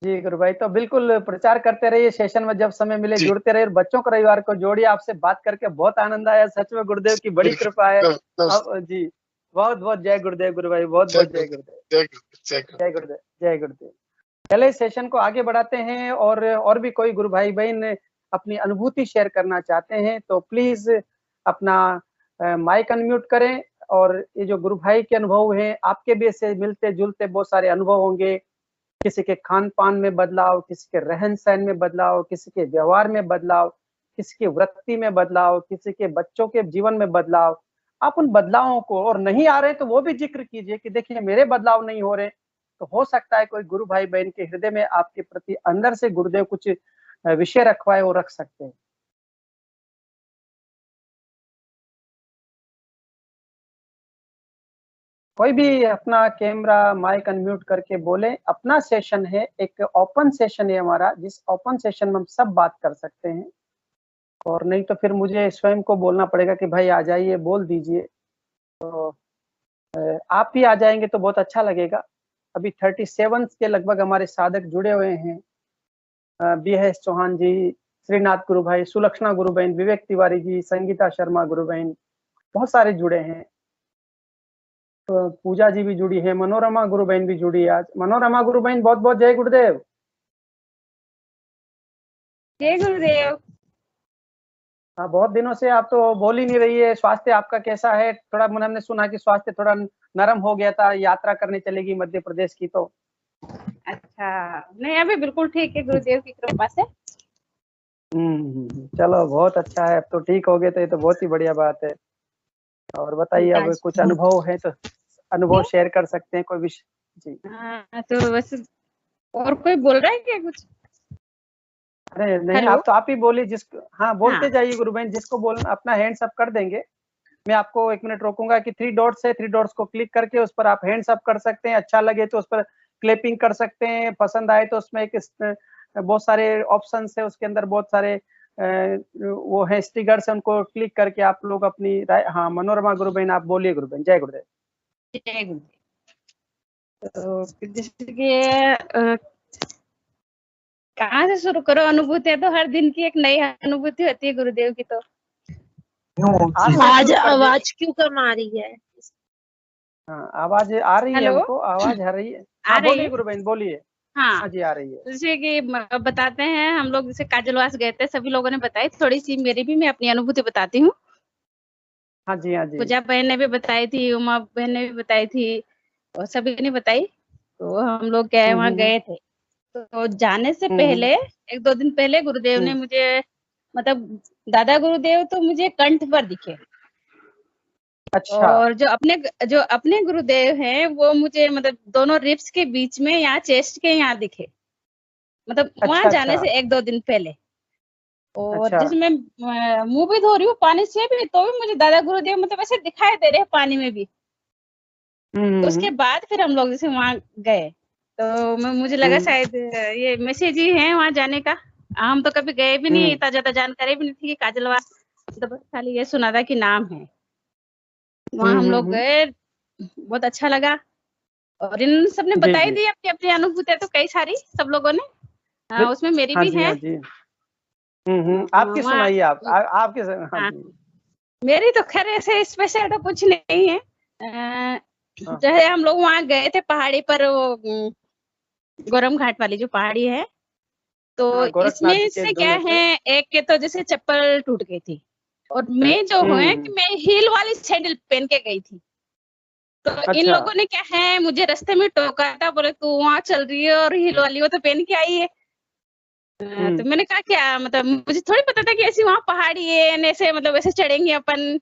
जी गुरु भाई, तो बिल्कुल प्रचार करते रहिए, सेशन में जब समय मिले जुड़ते रहिए। बच्चों को रविवार को जोड़िए। आपसे बात करके बहुत आनंद आया, सच में गुरुदेव की बड़ी कृपा है। अब जी बहुत बहुत जय गुरुदेव गुरु भाई, बहुत बहुत जय गुरुदेव, जय गुरुदेव, जय गुरुदेव। पहले सेशन को आगे बढ़ाते हैं, और भी कोई गुरु भाई बहन अपनी अनुभूति शेयर करना चाहते हैं तो प्लीज अपना माइक अनम्यूट करें। और ये जो गुरु भाई के अनुभव हैं, आपके भी ऐसे मिलते जुलते बहुत सारे अनुभव होंगे। किसी के खान पान में बदलाव, किसी के रहन सहन में बदलाव, किसी के व्यवहार में बदलाव, किसी के वृत्ति में बदलाव, किसी के बच्चों के जीवन में बदलाव। आप उन बदलावों को, और नहीं आ रहे तो वो भी जिक्र कीजिए कि देखिए मेरे बदलाव नहीं हो रहे। तो हो सकता है कोई गुरु भाई बहन के हृदय में आपके प्रति अंदर से गुरुदेव कुछ विषय रखवाए, वो रख सकते हैं। कोई भी अपना कैमरा माइक अनम्यूट करके बोले। अपना सेशन है, एक ओपन सेशन है हमारा, जिस ओपन सेशन में हम सब बात कर सकते हैं। और नहीं तो फिर मुझे स्वयं को बोलना पड़ेगा कि भाई आ जाइए, बोल दीजिए। तो आप भी आ जाएंगे तो बहुत अच्छा लगेगा। अभी 37 के लगभग हमारे साधक जुड़े हुए हैं। BS चौहान जी, श्रीनाथ गुरु भाई, सुलक्षणा गुरु बहन, विवेक तिवारी जी, संगीता शर्मा गुरु बहन, बहुत सारे जुड़े हैं। तो पूजा जी भी जुड़ी है, मनोरमा गुरु बहन भी जुड़ी है आज। मनोरमा गुरु बहन बहुत बहुत जय गुरुदेव। जय गुरुदेव। हाँ, बहुत दिनों से आप तो बोल ही नहीं रही है। स्वास्थ्य आपका कैसा है? थोड़ा हमने सुना कि स्वास्थ्य थोड़ा नरम हो गया था, यात्रा करने चलेगी मध्य प्रदेश की। तो अच्छा, नहीं अभी बिल्कुल ठीक है गुरुदेव की कृपा से। चलो बहुत अच्छा है, अब तो ठीक हो गए तो ये तो बहुत ही बढ़िया बात है। और बताइए, अब कुछ अनुभव है तो अनुभव शेयर कर सकते हैं, कोई विषय जी। हाँ, तो बस और कोई बोल रहा है क्या कुछ? अरे नहीं, आप तो आप ही बोलिए। जिसको हाँ बोलते जाइए गुरु बहन, जिसको बोलना अपना हैंड्स अप कर देंगे। मैं आपको 1 मिनट रोकूंगा कि 3 डॉट्स है, 3 डॉट्स को क्लिक करके उस पर आप हैंड्स अप कर सकते हैं। अच्छा लगे तो उस पर क्लैपिंग कर सकते हैं, पसंद आए तो उसमें एक बहुत सारे ऑप्शन है, उसके अंदर बहुत सारे वो है स्टिकर्स है, उनको क्लिक करके आप लोग अपनी राय। हाँ, मनोरमा गुरु बहन आप बोलिए गुरु बहन। जय गुरुदेव। जय गुरुदेव। तो जैसे कि कहाँ से शुरू करो? अनुभूति है तो हर दिन की एक नई अनुभूति होती है गुरुदेव की। तो आज आवाज क्यों कम आ रही है? हाँ, आवाज आ रही है हमको, आवाज आ रही है। हाँ, बोलिए गुरु बहन, बोलिए। हाँ जी, आ रही है। जैसे कि बताते हैं हम लोग, जैसे काजलवास गए थे, सभी लोगों ने बताई, थोड़ी सी मेरी भी मैं अपनी अनुभूति बताती हूँ। हाँ जी, हाँ जी। पूजा बहन ने भी बताई थी, उमा बहन ने भी बताई थी, और सभी ने बताई। तो हम लोग क्या वहाँ गए थे। तो जाने से पहले 1-2 दिन पहले गुरुदेव ने मुझे, मतलब दादा गुरुदेव तो मुझे कंठ पर दिखे अच्छा। और जो अपने गुरुदेव हैं वो मुझे मतलब दोनों रिब्स के बीच में यहाँ चेस्ट के यहाँ दिखे, मतलब वहां अच्छा जाने अच्छा से 1-2 दिन पहले। और अच्छा। जिसमें मुंह भी धो रही हूँ पानी से भी, तो भी मुझे दादा गुरुदेव मतलब ऐसे दिखाई दे रहे हैं पानी में भी। तो उसके हम्म। बाद फिर हम लोग जैसे वहां गए, तो मुझे लगा हम्म, शायद ये मैसेज ही है वहां जाने का। हम तो कभी गए भी नहीं, हम्म, इतना ज्यादा जानकारी भी नहीं थी कि काजलवा, तो बस खाली ये सुना था कि नाम है। वहां हम लोग हम्म। गए, बहुत अच्छा लगा। और इन सबने जी बताई जी। दी अपनी अपनी अनुभूतियां तो कई सारी सब लोगों ने, बिल- उसमें मेरी हाँ भी जी है। हाँ जी। आपकी वहाँ सुनाइए, आप आपकी हाँ हाँ, जी। मेरी तो खैर ऐसे स्पेशल तो कुछ नहीं है। हाँ जैसे हम लोग वहां गए थे पहाड़ी पर, वो गोरम घाट वाली जो पहाड़ी है, तो हाँ, गोरखनाथ इसमें जी के से क्या दोनों है, पे। एक के तो जैसे चप्पल टूट गई थी, और मैं जो हूँ कि हम्म। मैं हील वाली सैंडल पहन के गई थी। तो इन अच्छा। लोगों ने क्या है मुझे रास्ते में टोका था, बोले तू वहां चल रही है और हील वाली वो तो पहन के आई है। तो हम्म मैंने कहा क्या मतलब, मुझे थोड़ी पता था कि ऐसी वहां पहाड़ी है न, ऐसे मतलब ऐसे चढ़ेंगे अपन,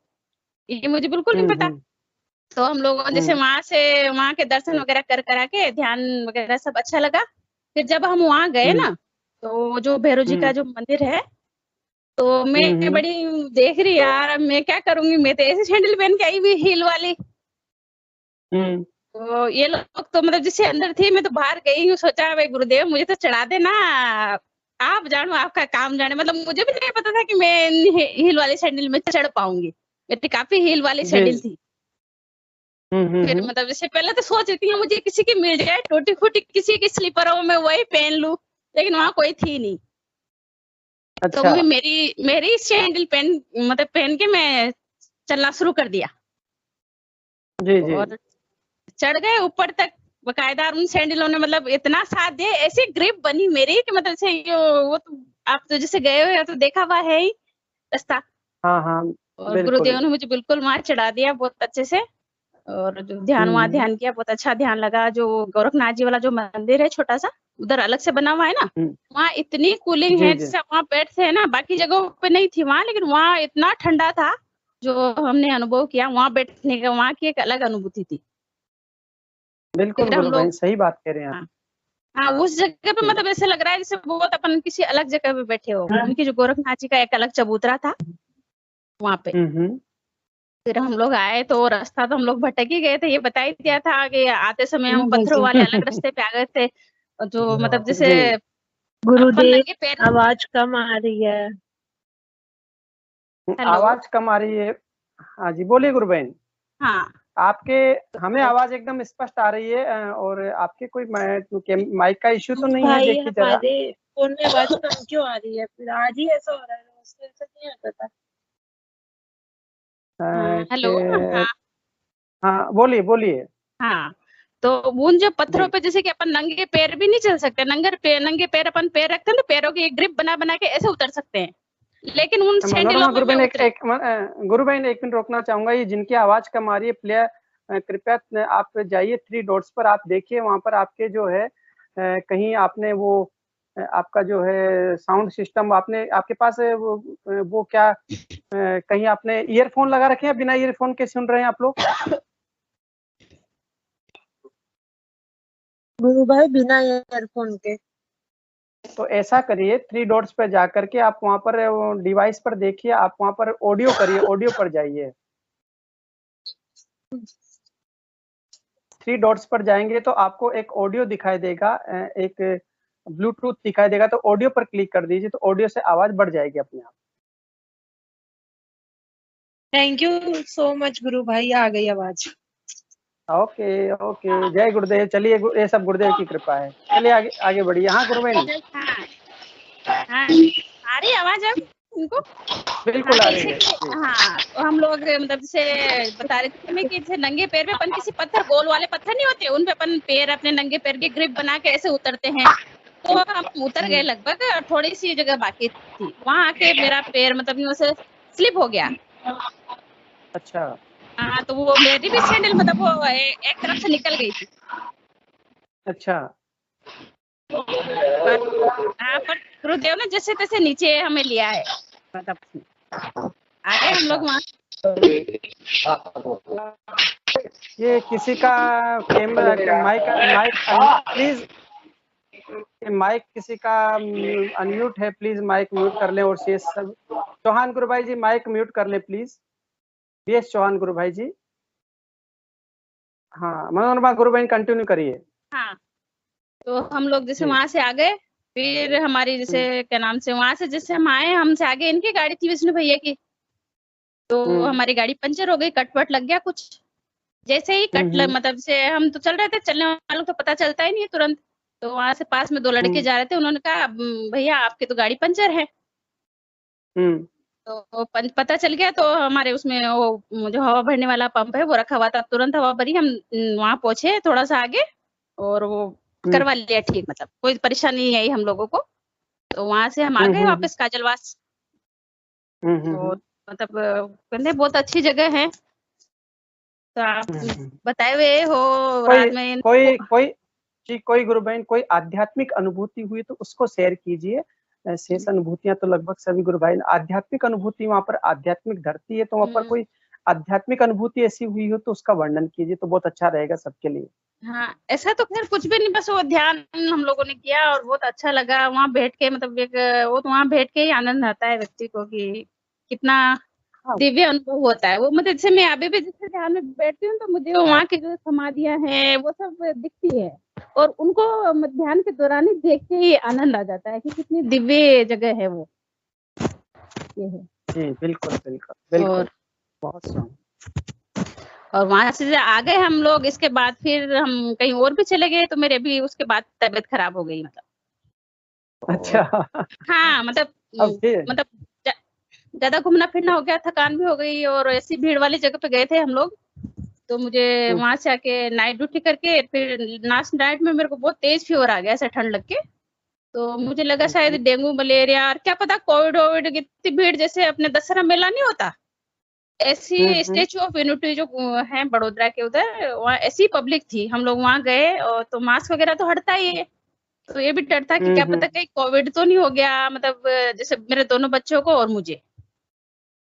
ये मुझे बिल्कुल नहीं पता। हम्म। तो हम लोगों जैसे हम्म वहां से वहां के दर्शन वगैरह कर करा के ध्यान वगैरह सब अच्छा लगा। फिर जब हम वहां गए हम्म ना, तो जो भैरव जी का हम्म जो मंदिर है, तो मैं हम्म बड़ी देख रही यार, अब मैं क्या करूंगी, मैं तो ऐसे सैंडल पहन के आई हुई हील वाली। हम्म तो ये लोग तो मतलब जिससे अंदर थी, मैं तो बाहर गई हूँ, सोचा भाई गुरुदेव मुझे तो चढ़ा देना, आप जानो आपका काम जाने, मतलब मुझे भी नहीं पता था कि मैं हील वाली सैंडल में चढ़ पाऊंगी। मेरी काफी हील वाली जी। सैंडल थी। फिर मतलब जैसे पहले तो सोच रही थी मुझे किसी की मिल जाए टूटी फूटी, किसी की स्लीपर हो मैं वही पहन लूं, लेकिन वहां कोई थी नहीं। तो अच्छा। मैं मेरी मेरी सैंडल पहन मतलब पहन के मैं चलना शुरू कर दिया। जी जी। और चढ़ गए ऊपर तक, बकायदा उन सैंडलों ने मतलब इतना साथ दिया, ऐसी ग्रिप बनी मेरी कि मतलब जैसे वो तो आप तो जैसे गए हुए हो तो देखा हुआ है ही रास्ता। हाँ हाँ। और गुरुदेव बिल्कुल। ने मुझे बिल्कुल वहां चढ़ा दिया बहुत अच्छे से। और जो ध्यान वहां हम्म ध्यान किया, बहुत अच्छा ध्यान लगा। जो गोरखनाथ जी वाला जो मंदिर है छोटा सा, उधर अलग से बना हुआ है ना, हम्म। वहाँ इतनी कूलिंग जी है, जी। जैसे वहां बैठते हैं ना, बाकी जगहों पे नहीं थी वहां, लेकिन वहां इतना ठंडा था। जो हमने अनुभव किया वहां बैठने का, वहां की एक अलग अनुभूति थी। बिल्कुल फिर हम गुरु बहन, लोग, सही बात कह रहे हैं आप। हाँ हाँ, उस जगह पे जी। मतलब ऐसे लग रहा है जैसे बहुत अपन किसी अलग जगह पे बैठे हो। उनकी जो गोरखनाथ जी का एक अलग चबूतरा था वहां पे। हम्म। फिर हम लोग आए तो रास्ता तो हम लोग भटक ही गए थे, ये बता ही दिया था कि आते समय हम पत्थरों वाले अलग रास्ते पे आ गए थे। और जो मतलब जैसे जी। अपन गुरुदेव, नंगे पैर, आवाज कम आ रही है। हेलो, आवाज कम आ रही है। हाँ जी, बोलिए गुरु बहन। हाँ आपके हमें आवाज एकदम स्पष्ट आ रही है। और आपके कोई माइक का इश्यू तो नहीं है, भाई देखिए जरा। हमारे फोन में आवाज कम क्यों आ रही है? फिर आज ही ऐसा हो रहा है, रोज तो ऐसा नहीं होता था। हाँ, हेलो, के, हाँ हाँ बोलिए बोलिए। हाँ। तो उन जो जी। पत्थरों पे जैसे कि अपन नंगे पैर भी नहीं चल सकते, नंगे पैर अपन पैर रखते हैं तो पैरों की एक ग्रिप बना बना के ऐसे उतर सकते हैं, लेकिन उन सैंडलों मनोरमा में मैं गुरुबेन, उतरी। गुरुबेन एक मिनट रोकना चाहूंगा। ये जिनकी आवाज कम आ रही है, प्लेयर कृपया आप जाइए 3 डॉट्स पर, आप देखिए वहां पर आपके जो है कहीं आपने वो आपका जो है साउंड सिस्टम आपने आपके पास है वो क्या कहीं आपने ईयरफोन लगा रखे हैं? बिना ईयरफोन के सुन रहे हैं आप लोग? गुरु भाई बिना ईयरफोन के। तो ऐसा करिए, 3 डॉट्स पर जा करके आप वहां पर डिवाइस पर देखिए, आप वहां पर ऑडियो करिए, ऑडियो पर जाइए। 3 डॉट्स पर जाएंगे तो आपको एक ऑडियो दिखाई देगा, एक ब्लूटूथ दिखाई देगा, तो ऑडियो पर क्लिक कर दीजिए, तो ऑडियो से आवाज बढ़ जाएगी अपने आप। थैंक यू सो मच गुरु भाई, आ गई आवाज। ओके ओके, जय गुरुदेव। चलिए, ये सब गुरुदेव की कृपा है। चलिए आगे आगे बढ़िए। हाँ गुरुबेन। हाँ हाँ, आ रही आवाज अब उनको। हाँ बिल्कुल तो आ रही जैसे है कि जी। हाँ, तो हम लोग मतलब जैसे बता रहे थे मैं कि जैसे नंगे पैर पे अपन किसी पत्थर, गोल वाले पत्थर नहीं होते, उन पे अपन पैर अपने नंगे पैर की ग्रिप बना के ऐसे उतरते हैं। तो हम उतर गए लगभग, और थोड़ी सी जगह बाकी थी, वहां आके मेरा पैर मतलब यूं से स्लिप हो गया। अच्छा। हाँ, तो वो मेरी भी सैंडल मतलब वो एक तरफ से निकल गई थी। अच्छा। पर हाँ, पर गुरुदेव ने जैसे तैसे नीचे हमें लिया है, मतलब आगे हम लोग वहाँ। ये किसी का कैमरा माइक प्लीज, माइक किसी का अनम्यूट है, प्लीज माइक म्यूट कर लें। और शेष सब चौहान गुरु भाई जी माइक म्यूट कर लें प्लीज। बीएस चौहान गुरु भाई जी। हाँ मनोरमा गुरु भाई कंटिन्यू करिए। हाँ, तो हम लोग जैसे वहां से आ गए, फिर हमारी जैसे क्या नाम से वहां से जैसे हम आए, हमसे आगे इनकी गाड़ी थी विष्णु भैया की, तो हमारी गाड़ी पंचर हो गई, कटवट लग गया कुछ। जैसे ही मतलब से हम तो चल रहे थे, चलने वालों को तो पता चलता ही नहीं है तुरंत। तो वहां से पास में 2 लड़के जा रहे थे, उन्होंने कहा भैया आपकी तो गाड़ी पंचर है। तो पता चल गया, तो हमारे उसमें वो जो हवा भरने वाला पंप है वो रखा हुआ था, तुरंत हवा भरी। हम वहां पहुंचे थोड़ा सा आगे और वो करवा लिया ठीक, मतलब कोई परेशानी नहीं आई हम लोगों को। तो वहां से हम आ गए वापस काजलवास। तो मतलब कहते बहुत अच्छी जगह है, तो आप बताए हुए हो रात में। कोई गुरु बहन कोई आध्यात्मिक अनुभूति हुई तो उसको शेयर कीजिए। शेष अनुभूतियां तो लगभग सभी गुरु भाई, आध्यात्मिक अनुभूति वहाँ पर आध्यात्मिक धरती है, तो वहाँ पर कोई आध्यात्मिक अनुभूति ऐसी हुई हो तो उसका वर्णन कीजिए, तो बहुत अच्छा रहेगा सबके लिए। हाँ, ऐसा तो खैर कुछ भी नहीं, बस वो ध्यान हम लोगों ने किया और बहुत अच्छा लगा वहाँ बैठ के। मतलब एक वो तो वहाँ बैठ के ही आनंद आता है व्यक्ति को कि कितना दिव्य अनुभव होता है वो। मतलब जैसे मैं अभी भी जैसे ध्यान में बैठती हूँ तो मुझे वहाँ की जो समाधियां हैं वो सब दिखती है, और उनको ध्यान के दौरान ही देख के ही आनंद आ जाता है कि कितनी दिव्य जगह है वो। ये है जी बिल्कुल बिल्कुल बिल्कुल, बहुत सुंदर। और वहां से आ गए हम लोग, इसके बाद फिर हम कहीं और भी चले गए, तो मेरे भी उसके बाद तबीयत खराब हो गई। मतलब अच्छा हाँ, मतलब ज्यादा घूमना फिरना हो गया, थकान भी हो गई, और ऐसी भीड़ वाली जगह पे गए थे हम लोग। तो मुझे वहां से आके नाइट ड्यूटी करके फिर लास्ट नाइट में मेरे को बहुत तेज फीवर आ गया, ऐसा ठंड लग के। तो मुझे लगा शायद डेंगू मलेरिया, और क्या पता कोविड वोविड। इतनी भीड़, जैसे अपने दशहरा मेला नहीं होता ऐसी स्टेचू ऑफ यूनिटी जो है बड़ोदरा के उधर, वहाँ ऐसी पब्लिक थी। हम लोग वहां गए और तो मास्क वगैरह तो हटता ही है, तो ये भी डर था कि क्या पता कहीं कोविड तो नहीं हो गया, मतलब जैसे मेरे दोनों बच्चों को और मुझे।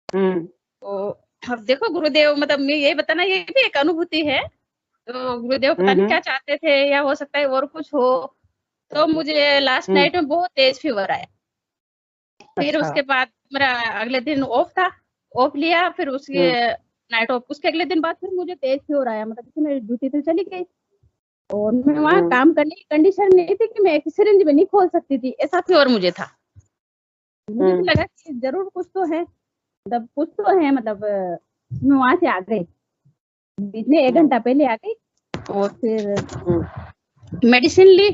तो अब देखो गुरुदेव, मतलब मैं यही बताना, ये भी एक अनुभूति है। तो गुरुदेव पता नहीं क्या चाहते थे, या हो सकता है और कुछ हो। तो मुझे लास्ट नाइट में बहुत तेज फीवर आया। फिर उसके बाद मेरा अगले दिन ऑफ लिया, फिर उसके नाइट ऑफ, उसके अगले दिन बाद फिर मुझे तेज फीवर आया। मतलब मेरी ड्यूटी तो चली गई और मैं वहाँ काम करने की कंडीशन नहीं थी कि मैं एक सिरिंज में नहीं खोल सकती थी, ऐसा फीवर मुझे था। मुझे तो लगा कि जरूर कुछ तो है, मतलब कुछ तो है। मतलब मैं वहां से आ गई, बीच में 1 घंटा पहले आ गई, और फिर मेडिसिन ली।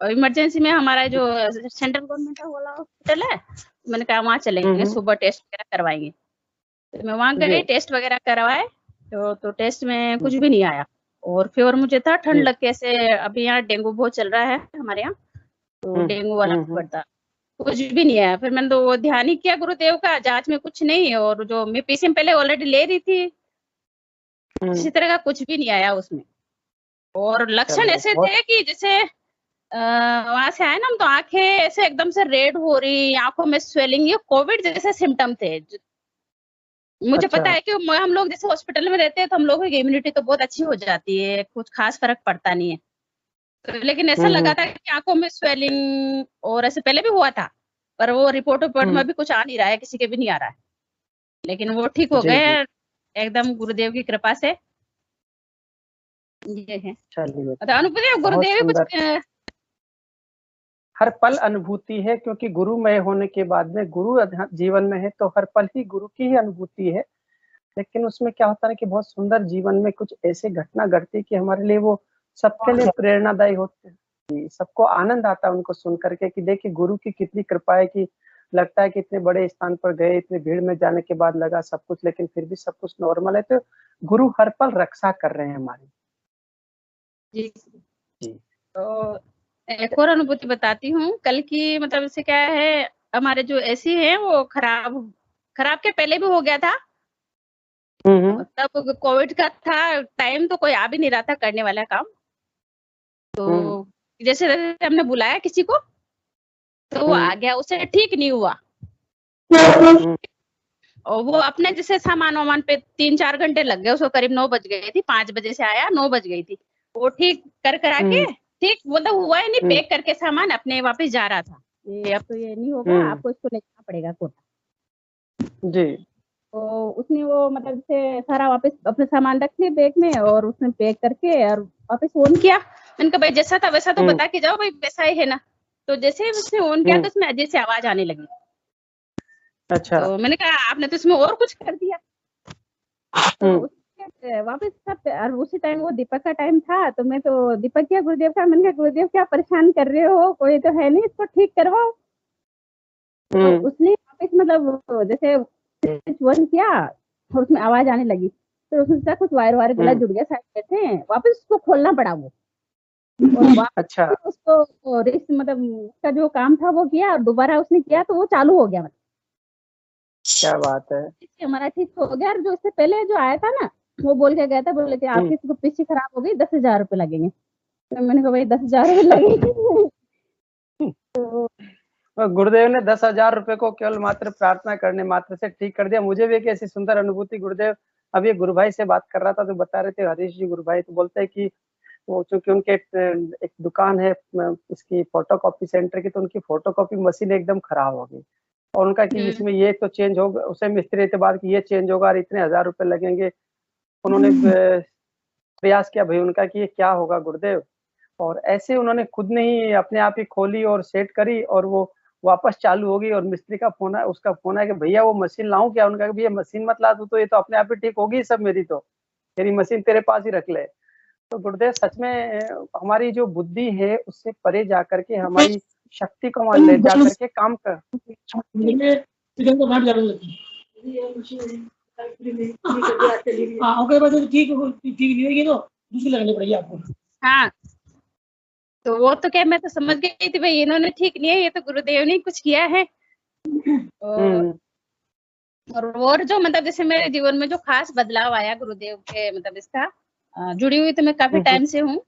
और इमरजेंसी में हमारा जो सेंट्रल गवर्नमेंट वाला हॉस्पिटल है, मैंने कहा वहाँ चलेंगे, सुबह टेस्ट वगैरह करवाएंगे। तो मैं वहाँ गई, टेस्ट वगैरह करवाए, तो टेस्ट में कुछ भी नहीं आया। और फीवर मुझे था, ठंड लग के, ऐसे अभी यहाँ डेंगू बहुत चल रहा है हमारे यहाँ, तो डेंगू वाला फीवर था, कुछ भी नहीं आया। फिर मैंने तो वो ध्यान ही किया गुरुदेव का, जांच में कुछ नहीं, और जो मैं पीसीएम पहले ऑलरेडी ले रही थी, किसी तरह का कुछ भी नहीं आया उसमें। और लक्षण ऐसे थे कि जैसे वहां से आए ना हम, तो आंखें ऐसे एकदम से रेड हो रही, आंखों में स्वेलिंग, ये कोविड जैसे सिम्टम थे। मुझे पता है कि हम लोग जैसे हॉस्पिटल में रहते हैं तो हम लोगों की इम्यूनिटी तो बहुत अच्छी हो जाती है, कुछ खास फर्क पड़ता नहीं है। तो लेकिन ऐसा लगा था कि आंखों में स्वेलिंग, और ऐसे पहले भी हुआ था, पर वो रिपोर्ट में भी कुछ आ नहीं रहा है, किसी के भी नहीं आ रहा है। लेकिन वो ठीक हो गए एकदम गुरुदेव की कृपा से। ये है अनुभूति, गुरुदेव कुछ हर पल अनुभूति है, क्योंकि गुरुमय होने के बाद में, गुरु जीवन में है तो हर पल ही गुरु की ही अनुभूति है। लेकिन उसमें क्या होता है कि बहुत सुंदर जीवन में कुछ ऐसे घटना घटती है कि हमारे लिए वो सबके लिए प्रेरणादायी होते हैं, सबको आनंद आता है उनको सुन करके कि देखिए गुरु की कितनी कृपा है, कि लगता है कि इतने बड़े स्थान पर गए, इतनी भीड़ में जाने के बाद लगा सब कुछ, लेकिन फिर भी सब कुछ नॉर्मल है। तो गुरु हर पल रक्षा कर रहे हैं हमारी। जी। तो एक और अनुभूति बताती हूँ कल की। मतलब इससे क्या है, हमारे जो एसी है वो खराब के पहले भी हो गया था, तब कोविड का था टाइम, तो कोई आ भी नहीं रहा था करने वाला काम। तो जैसे हमने बुलाया किसी को तो वो आ गया, उसे ठीक नहीं हुआ। और वो अपने जैसे सामान वामान पे 3-4 घंटे लग गए, उसको करीब 9 बज गई थी, 5 बजे से आया 9 बज गई थी। वो ठीक करा के ठीक मतलब हुआ ही नहीं, पैक करके सामान अपने वापस जा रहा था। ये अब तो ये नहीं होगा, आपको इसको ले जाना पड़ेगा कोटा। जी। तो उसने वो मतलब जैसे सारा वापस अपने सामान रख लिए बैग में और उसने पैक करके और वापस फोन किया। मैंने कहा भाई जैसा था वैसा तो बता के जाओ भाई, वैसा ही है ना। तो जैसे ही उसने फोन किया तो उसमें अजय से आवाज आने लगी। अच्छा। तो मैंने कहा आपने तो इसमें और कुछ कर दिया। तो उसके वापस सब, और उसी टाइम वो दीपक का टाइम था, तो मैं तो दीपक क्या गुरुदेव का, मैंने कहा गुरुदेव क्या परेशान कर रहे हो, कोई तो है नहीं, इसको ठीक करवाओ। तो उसने वापस मतलब जैसे वन किया और उसमें आवाज आने लगी, तो उसने कुछ वायर गला जुड़ गया साइड थे, वापस उसको खोलना पड़ा वो। और अच्छा। उसको रिस्ट मतलब उसका जो काम था वो किया और दोबारा उसने किया तो वो चालू हो गया। मतलब क्या बात है। हमारा ठीक हो गया। और जो इससे पहले जो आया था ना, वो बोल के गया था, बोले थे आपकी तो पीछे खराब हो गई, 10,000 रुपए लगेंगे। तो मैंने कहा भाई 10,000 रुपए लगेंगे। तो गुरुदेव ने 10,000 रुपए को केवल मात्र प्रार्थना करने मात्र से ठीक कर दिया। मुझे भी एक ऐसी सुंदर अनुभूति गुरुदेव, अभी गुरु भाई से बात कर रहा था तो बता रहे थे हरीश जी गुरु भाई, तो बोलते हैं कि वो चूंकि उनके एक दुकान है इसकी फोटोकॉपी सेंटर की, तो उनकी फोटोकॉपी मशीन एकदम खराब हो गई और उनका कि इसमें ये तो चेंज होगा, उसे मिस्त्री एतबार की ये चेंज होगा और इतने 1,000 रुपए लगेंगे। उन्होंने प्रयास किया भाई उनका कि ये क्या होगा गुरुदेव, और ऐसे उन्होंने खुद ने ही अपने आप ही खोली और सेट करी और वो वापस चालू हो गई। और मिस्त्री का फोन है, उसका फोन है कि भैया वो मशीन लाऊं क्या? उनका भैया मशीन मत ला, तो ये तो अपने आप ही ठीक होगी सब, मेरी मशीन तेरे पास ही रख ले। तो गुरुदेव सच में हमारी जो बुद्धि है उससे परे जाकर के हमारी शक्ति को वहां ले जाकर के काम कर। हाँ, तो वो तो क्या, मैं तो समझ गई थी भाई इन्होंने ठीक नहीं है, ये तो गुरुदेव ने कुछ किया है। और जो मतलब जैसे मेरे जीवन में जो खास बदलाव आया गुरुदेव के मतलब इसका जुड़ी हुई तो मैं काफी टाइम से हूँ,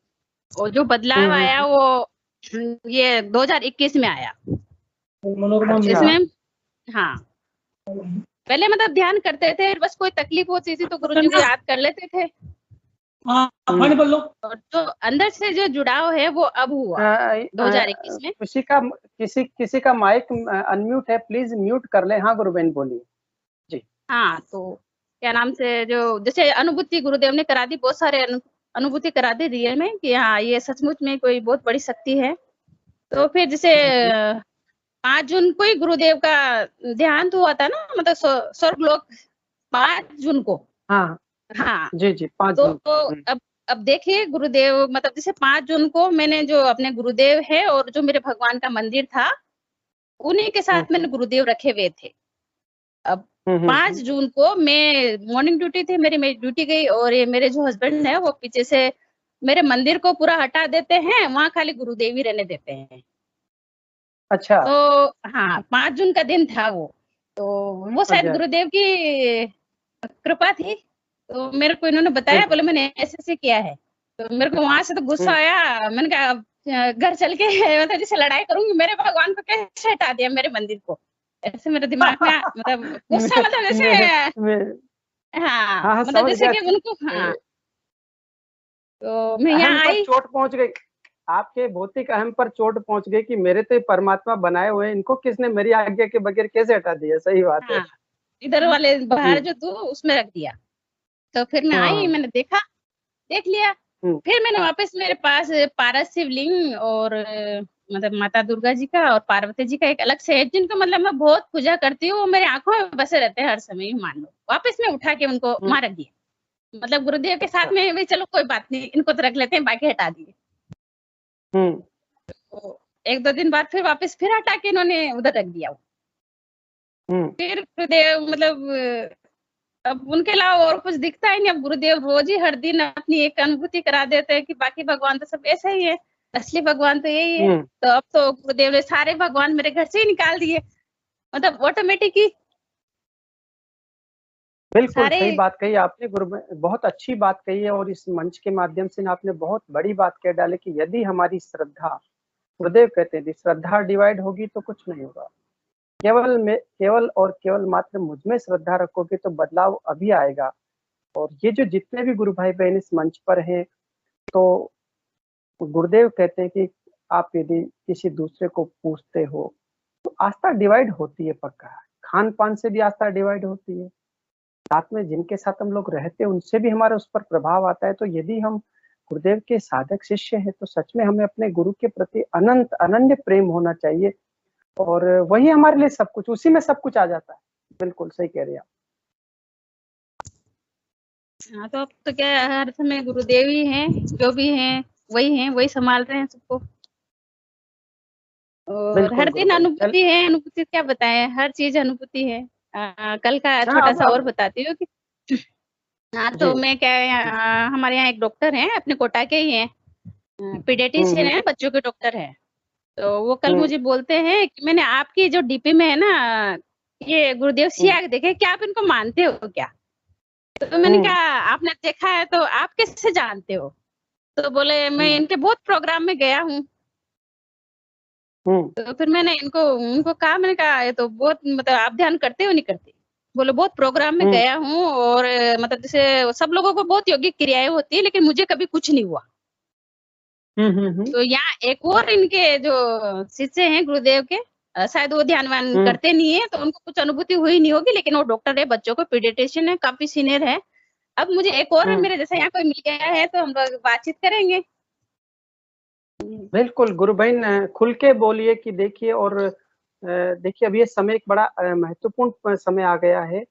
और जो बदलाव आया वो ये 2021 में आया। जिसमें हाँ पहले मतलब ध्यान करते थे, बस कोई तकलीफ होती थी तो गुरुजी को याद कर लेते थे। और जो अंदर से जो जुड़ाव है वो अब हुआ 2021 में। किसी का माइक अनम्यूट है, प्लीज म्यूट कर ले। हाँ गुरु बहन बोलिए जी। हाँ, तो क्या नाम से जो जैसे अनुभूति गुरुदेव ने करा दी, बहुत सारे अनुभूति करा दी रियल में कि हाँ ये सचमुच में कोई बहुत बड़ी शक्ति है। तो फिर जैसे 5 जून को ही गुरुदेव का देहांत हुआ था ना, मतलब स्वर्गलोक 5 जून को। हाँ हाँ जी 5 तो, जून। तो अब देखिए गुरुदेव मतलब जैसे 5 जून को मैंने जो अपने गुरुदेव है और जो मेरे भगवान का मंदिर था उन्हीं के साथ मैंने गुरुदेव रखे हुए थे। अब 5 जून को मैं मॉर्निंग ड्यूटी थी मेरी ड्यूटी गई, और ये मेरे जो हस्बैंड है वो पीछे से मेरे मंदिर को पूरा हटा देते हैं, वहां खाली गुरुदेव ही रहने देते हैं। अच्छा। तो हाँ 5 जून का दिन था वो, तो वो शायद गुरुदेव की कृपा थी। तो मेरे को इन्होंने बताया, बोले मैंने ऐसे किया है। तो मेरे को वहां से तो गुस्सा आया, मैंने कहा घर चल के मतलब जैसे लड़ाई करूंगी, मेरे भगवान को कैसे हटा दिया मेरे मंदिर को। ऐसे मेरे दिमाग में मतलब गुस्सा मतलब जैसे हाँ मतलब जैसे कि उनको हाँ। तो मैं यहाँ आई, चोट पहुंच गई, आपके भौतिक अहम पर चोट पहुंच गई कि मेरे तो परमात्मा बनाए हुए हैं, इनको किसने मेरी आज्ञा के बगैर कैसे हटा दिया। सही बात है। इधर वाले बाहर जो तू उसमें रख दिया। तो फिर मैं आई, मैंने देख लिया। फिर मैंने वापस मेरे पास पारस शिवलिंग और मतलब माता दुर्गा जी का और पार्वती जी का एक अलग से है, जिनको मतलब मैं बहुत पूजा करती हूँ, वो मेरी आंखों में बसे रहते हैं हर समय, मान लो। वापस मैं उठा के उनको वहां रख दिया, मतलब गुरुदेव के साथ में भी चलो कोई बात नहीं, इनको तो रख लेते हैं, बाकी हटा दिए। तो 1-2 दिन बाद फिर वापस फिर हटा के इन्होंने उधर रख दिया। फिर गुरुदेव मतलब अब उनके अलावा और कुछ दिखता ही नहीं। अब गुरुदेव रोज ही हर दिन अपनी एक अनुभूति करा देते हैं कि बाकी भगवान तो सब ऐसे ही है, असली भगवान तो यही है। तो अब तो गुरुदेव ने सारे भगवान मेरे घर से ही निकाल दिए, मतलब ऑटोमेटिक ही। बिल्कुल सही बात कही आपने गुरु, बहुत अच्छी बात कही है। और इस मंच के माध्यम से आपने बहुत बड़ी बात कह डाली कि यदि हमारी श्रद्धा, गुरुदेव कहते हैं श्रद्धा डिवाइड होगी तो कुछ नहीं होगा। केवल और केवल मात्र मुझ में श्रद्धा रखोगे तो बदलाव अभी आएगा। और ये जो जितने भी गुरु भाई बहन इस मंच पर हैं, तो गुरुदेव कहते हैं कि आप यदि किसी दूसरे को पूछते हो तो आस्था डिवाइड होती है, पक्का। खान पान से भी आस्था डिवाइड होती है, साथ में जिनके साथ हम लोग रहते हैं उनसे भी हमारा उस पर प्रभाव आता है। तो यदि हम गुरुदेव के साधक शिष्य हैं तो सच में हमें अपने गुरु के प्रति अनंत अनन्य प्रेम होना चाहिए, और वही हमारे लिए सब कुछ, उसी में सब कुछ आ जाता है। बिल्कुल सही कह रहे हैं आप। हाँ, तो अब तो क्या हर समय गुरुदेव ही हैं, जो भी हैं वही संभाल रहे हैं सबको। और बिल्कुल हर दिन गुरु भाई, अनुभूति है, अनुभूति क्या बताएं, हर चीज अनुभूति है। कल का हाँ, छोटा सा अब और बताती हूँ कि हाँ, तो जी मैं क्या है, हमारे यहाँ एक डॉक्टर हैं, अपने कोटा के ही हैं, पीडियाट्रिशियन है, बच्चों के डॉक्टर है। तो वो कल मुझे बोलते हैं कि मैंने आपकी जो डीपी में है ना, ये गुरुदेव सियाग देखे, क्या आप इनको मानते हो क्या? तो मैंने कहा आपने देखा है तो आप कैसे जानते हो? तो बोले मैं इनके बहुत प्रोग्राम में गया हूँ। तो फिर मैंने उनको कहा, मैंने कहा ये तो बहुत, मतलब आप ध्यान करते हो नहीं करते? बोले बहुत प्रोग्राम में गया हूँ, और मतलब जैसे सब लोगों को बहुत योगिक क्रियाएं होती है, लेकिन मुझे कभी कुछ नहीं हुआ। तो यहाँ एक और इनके जो शिष्य हैं गुरुदेव के, शायद वो ध्यानवान करते नहीं है, तो उनको कुछ अनुभूति हुई नहीं होगी, लेकिन वो डॉक्टर है, बच्चों को पीडियाट्रिशियन है, काफी सीनियर है। अब मुझे एक और मेरे जैसे यहाँ कोई मिल गया है, तो हम लोग बातचीत करेंगे। बिल्कुल गुरु बहन, खुल के बोलिए कि देखिए, और देखिए अब ये समय एक बड़ा महत्वपूर्ण समय आ गया है।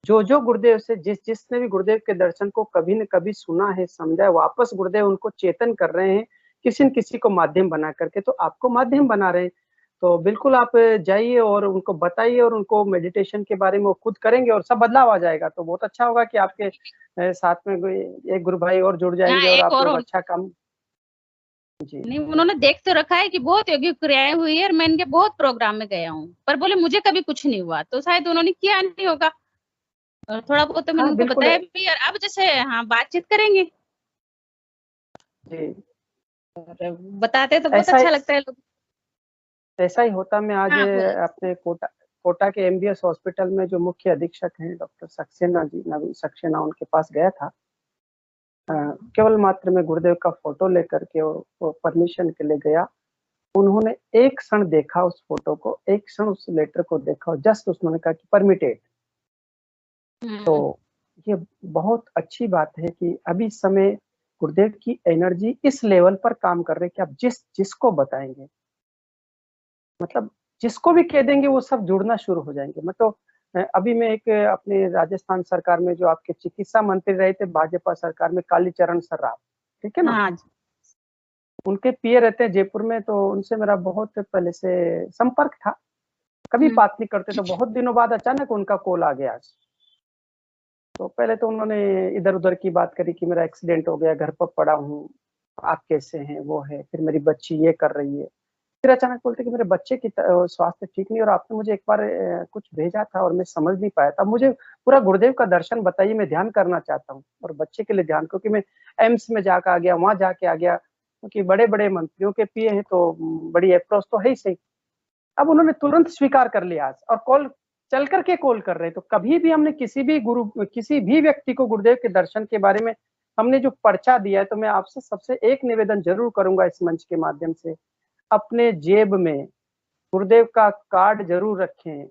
जो गुरुदेव से जिसने भी गुरुदेव के दर्शन को कभी न कभी सुना है, समझा है, वापस गुरुदेव उनको चेतन कर रहे हैं, किसी न किसी को माध्यम बना करके। तो आपको माध्यम बना रहे हैं, तो बिल्कुल आप जाइए और उनको बताइए, और उनको मेडिटेशन के बारे में वो खुद करेंगे और सब बदलाव आ जाएगा। तो बहुत अच्छा होगा कि आपके साथ में एक गुरु भाई और जुड़ जाएंगे, और एक आप और लोग अच्छा काम। जी नहीं, उन्होंने देख तो रखा है कि बहुत योगिक क्रियाएं हुई है, और मैं इनके बहुत प्रोग्राम में गया हूँ, पर बोले मुझे कभी कुछ नहीं हुआ, तो शायद उन्होंने किया नहीं होगा। और थोड़ा बहुत तो मैंने हाँ उनको बिल्कुल बताया भी, और अब जैसे हाँ बातचीत करेंगे, जी, और बताते तो बहुत ऐसा अच्छा लगता है लोग। ऐसा ही होता। मैं आज हाँ बोलिए। अपने कोटा के एमबीएस हॉस्पिटल में जो मुख्य अधीक्षक हैं डॉक्टर सक्सेना जी, नवीन सक्सेना, उनके पास गया था। केवल मात्र मैं गुरुदेव का फोटो लेकर के वो परमिशन के लिए गया। उन्होंने एक क्षण देखा उस फोटो को, एक क्षण उस लेटर को देखा, और जस्ट उन्होंने कहा कि परमिटेड। तो ये बहुत अच्छी बात है कि अभी समय गुरुदेव की एनर्जी इस लेवल पर काम कर रही है कि आप जिसको बताएंगे, मतलब जिसको भी कह देंगे वो सब जुड़ना शुरू हो जाएंगे। मतलब अभी मैं एक अपने राजस्थान सरकार में जो आपके चिकित्सा मंत्री रहे थे भाजपा सरकार में, कालीचरण सर्राफ, ठीक है ना, हाँ जी। उनके पीए रहते हैं जयपुर में। तो उनसे मेरा बहुत पहले से संपर्क था, कभी बात नहीं करते। तो बहुत दिनों बाद अचानक उनका कॉल आ गया। तो पहले तो उन्होंने इधर उधर की बात करी कि मेरा एक्सीडेंट हो गया, घर पर पड़ा हूँ, आप कैसे हैं, वो है, फिर मेरी बच्ची ये कर रही है। फिर अचानक बोलते कि मेरे बच्चे की स्वास्थ्य ठीक नहीं, और आपने मुझे एक बार कुछ भेजा था और मैं समझ नहीं पाया था, मुझे पूरा गुरुदेव का दर्शन बताइए, मैं ध्यान करना चाहता हूँ, और बच्चे के लिए ध्यान, क्योंकि मैं एम्स में जाकर आ गया, वहां जाके आ गया, क्योंकि बड़े बड़े मंत्रियों के पिए हैं तो बड़ी अप्रोच तो है ही सही। अब उन्होंने तुरंत स्वीकार कर लिया आज, और कॉल चल करके कॉल कर रहे हैं। तो कभी भी हमने किसी भी व्यक्ति को गुरुदेव के दर्शन के बारे में हमने जो पर्चा दिया है, तो मैं आपसे सबसे एक निवेदन जरूर करूंगा इस मंच के माध्यम से, अपने जेब में गुरुदेव का कार्ड जरूर रखें,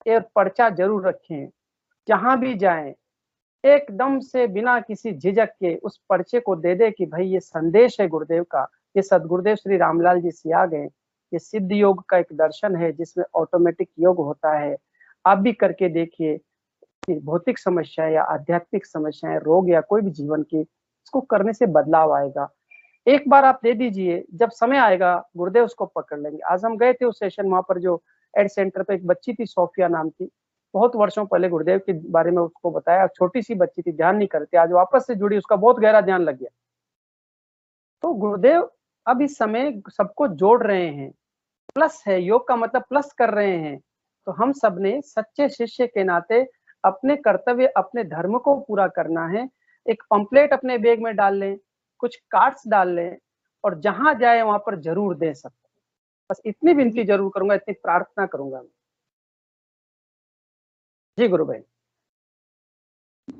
एक पर्चा जरूर रखें, जहां भी जाएं एकदम से बिना किसी झिझक के उस पर्चे को दे दे कि भाई ये संदेश है गुरुदेव का, ये सदगुरुदेव श्री रामलाल जी सियाग हैं, ये सिद्ध योग का एक दर्शन है जिसमें ऑटोमेटिक योग होता है, आप भी करके देखिए कि भौतिक समस्याएं या आध्यात्मिक समस्याएं, रोग या कोई भी जीवन की, इसको करने से बदलाव आएगा। एक बार आप दे दीजिए, जब समय आएगा गुरुदेव उसको पकड़ लेंगे। आज हम गए थे उस सेशन, वहां पर जो एड सेंटर पे एक बच्ची थी, सोफिया नाम की, बहुत वर्षों पहले गुरुदेव के बारे में उसको बताया, छोटी सी बच्ची थी, ध्यान नहीं करती, आज वापस से जुड़ी, उसका बहुत गहरा ध्यान लग गया। तो गुरुदेव अब इस समय सबको जोड़ रहे हैं, प्लस है, योग का मतलब प्लस कर रहे हैं। तो हम सब ने सच्चे शिष्य के नाते अपने कर्तव्य, अपने धर्म को पूरा करना है। एक पंपलेट अपने बैग में डाल लें, कुछ कार्ड्स डाल लें, और जहां जाए वहां पर जरूर दे सकते। बस इतनी विनती जरूर करूंगा, इतनी प्रार्थना करूंगा। जी गुरु भाई।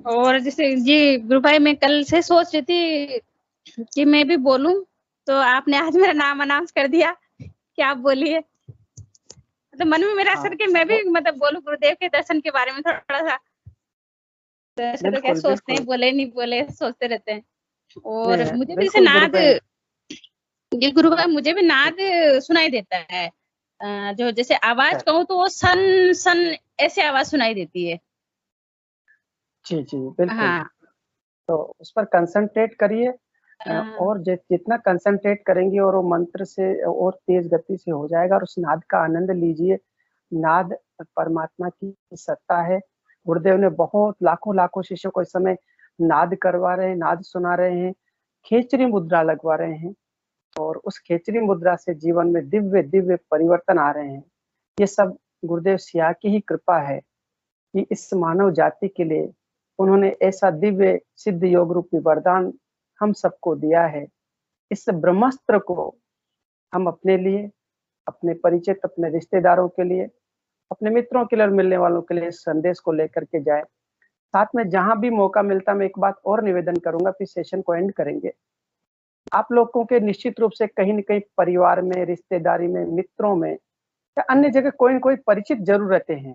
और जैसे जी गुरु भाई, मैं कल से सोच रही थी कि मैं भी बोलूं, तो आपने आज मेरा नाम अनाउंस कर दिया कि आप बोलिए। तो मन में मेरा असर कि मैं भी मतलब बोलूं गुरुदेव के दर्शन के बारे में थोड़ा सा। तो ऐसे तो क्या बिल्कुल सोचते हैं, बिल्कुल। बोले नहीं बोले सोचते रहते हैं। और नहीं, मुझे भी जैसे बिल्कुल गुरु नाद, भाई। ये गुरु भाई मुझे भी नाद सुनाई देता है। जो जैसे आवाज कहूँ तो वो सन सन ऐसे आवाज सुनाई देती है। जी जी बिल्कुल। हाँ। तो उस पर कंसंट्रेट करिए, और जितना कंसंट्रेट करेंगे और वो मंत्र से और तेज गति से हो जाएगा, और उस नाद का आनंद लीजिए। नाद परमात्मा की सत्ता है। गुरुदेव ने बहुत लाखों लाखों शिष्यों को इस समय नाद करवा रहे हैं, नाद सुना रहे हैं, खेचरी मुद्रा लगवा रहे हैं, और उस खेचरी मुद्रा से जीवन में दिव्य दिव्य परिवर्तन आ रहे हैं। ये सब गुरुदेव सिया की ही कृपा है कि इस मानव जाति के लिए उन्होंने ऐसा दिव्य सिद्ध योग रूपी वरदान हम सबको दिया है। इस ब्रह्मास्त्र को हम अपने लिए, अपने परिचित, अपने रिश्तेदारों के लिए, अपने मित्रों के लिए और मिलने वालों के लिए इस संदेश को लेकर के जाए। साथ में जहां भी मौका मिलता, मैं एक बात और निवेदन करूंगा, फिर सेशन को एंड करेंगे। आप लोगों के निश्चित रूप से कहीं न कहीं परिवार में, रिश्तेदारी में, मित्रों में या अन्य जगह कोई न कोई परिचित जरूर रहते हैं।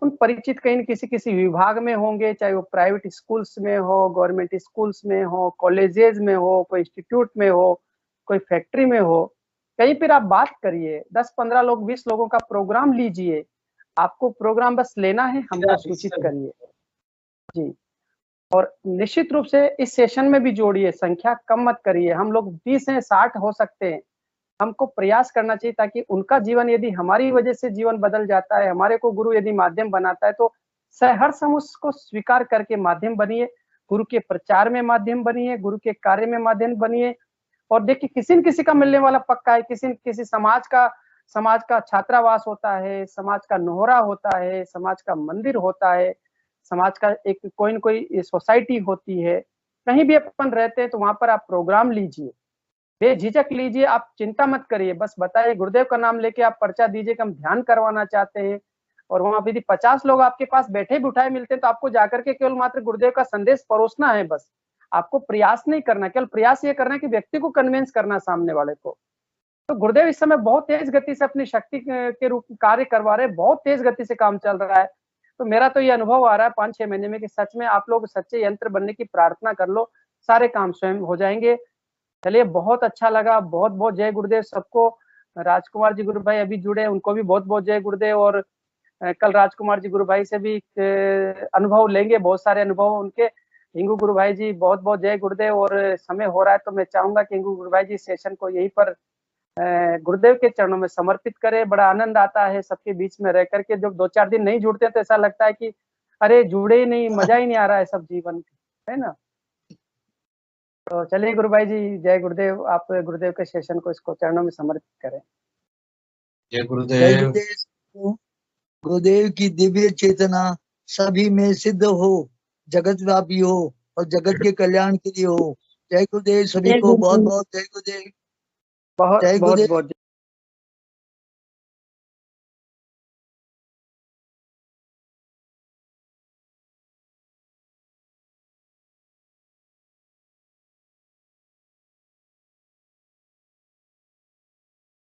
उन परिचित कहीं न किसी विभाग में होंगे, चाहे वो प्राइवेट स्कूल्स में हो, गवर्नमेंट स्कूल्स में हो, कॉलेजेस में हो, कोई इंस्टीट्यूट में हो, कोई फैक्ट्री में हो। कहीं पर आप बात करिए, 10-15 लोग, 20 लोगों का प्रोग्राम लीजिए। आपको प्रोग्राम बस लेना है, हमको सूचित करिए। जी। और निश्चित रूप से इस सेशन में भी जोड़िए, संख्या कम मत करिए। हम लोग 20 हैं, 60 हो सकते हैं। हमको प्रयास करना चाहिए ताकि उनका जीवन, यदि हमारी वजह से जीवन बदल जाता है, हमारे को गुरु यदि माध्यम बनाता है, तो सहर्ष हम उसको स्वीकार करके माध्यम बनिए। गुरु के प्रचार में माध्यम बनिए, गुरु के कार्य में माध्यम बनिए। और देखिए, किसी न किसी का मिलने वाला पक्का है। किसी न किसी समाज का छात्रावास होता है, समाज का नोहरा होता है, समाज का मंदिर होता है, समाज का एक कोई न कोई सोसाइटी होती है। कहीं भी अपन रहते हैं तो वहां पर आप प्रोग्राम लीजिए, बेझिझक लीजिए। आप चिंता मत करिए, बस बताइए, गुरुदेव का नाम लेके आप पर्चा दीजिए कि हम ध्यान करवाना चाहते हैं। और वहां पे यदि 50 लोग आपके पास बैठे बिठाए मिलते हैं, तो आपको जाकर के केवल मात्र गुरुदेव का संदेश परोसना है। बस आपको प्रयास नहीं करना, केवल प्रयास ये करना है कि व्यक्ति को कन्विंस करना, सामने वाले को। तो गुरुदेव इस समय बहुत तेज गति से अपनी शक्ति के रूप में कार्य करवा रहे हैं, बहुत तेज गति से काम चल रहा है। तो मेरा तो ये अनुभव आ रहा है 5-6 महीने में कि सच में आप लोग सच्चे यंत्र बनने की प्रार्थना कर लो, सारे काम स्वयं हो जाएंगे। चलिए, बहुत अच्छा लगा। बहुत बहुत जय गुरुदेव सबको। राजकुमार जी गुरु भाई अभी जुड़े, उनको भी बहुत बहुत जय गुरुदेव। और कल राजकुमार जी गुरु भाई से भी अनुभव लेंगे, बहुत सारे अनुभव उनके। हिंगू गुरु भाई जी बहुत बहुत जय गुरुदेव। और समय हो रहा है तो मैं चाहूंगा कि हिंगू गुरु भाई जी सेशन को यहीं पर गुरुदेव के चरणों में समर्पित करें। बड़ा आनंद आता है सबके बीच में रह करके। जब 2-4 दिन नहीं जुड़ते तो ऐसा लगता है कि अरे जुड़े ही नहीं, मजा ही नहीं आ रहा है सब जीवन, है ना। तो चलिए गुरु भाई जी, जय गुरुदेव। आप गुरुदेव के सेशन को, इसको चरणों में समर्पित करें। जय जय गुरुदेव। गुरुदेव। गुरुदेव की दिव्य चेतना सभी में सिद्ध हो, जगत व्यापी हो और जगत के कल्याण के लिए हो। जय गुरुदेव। सभी को बहुत बहुत जय गुरुदेव। बहुत जय बहुत गुरुदेव। बहुत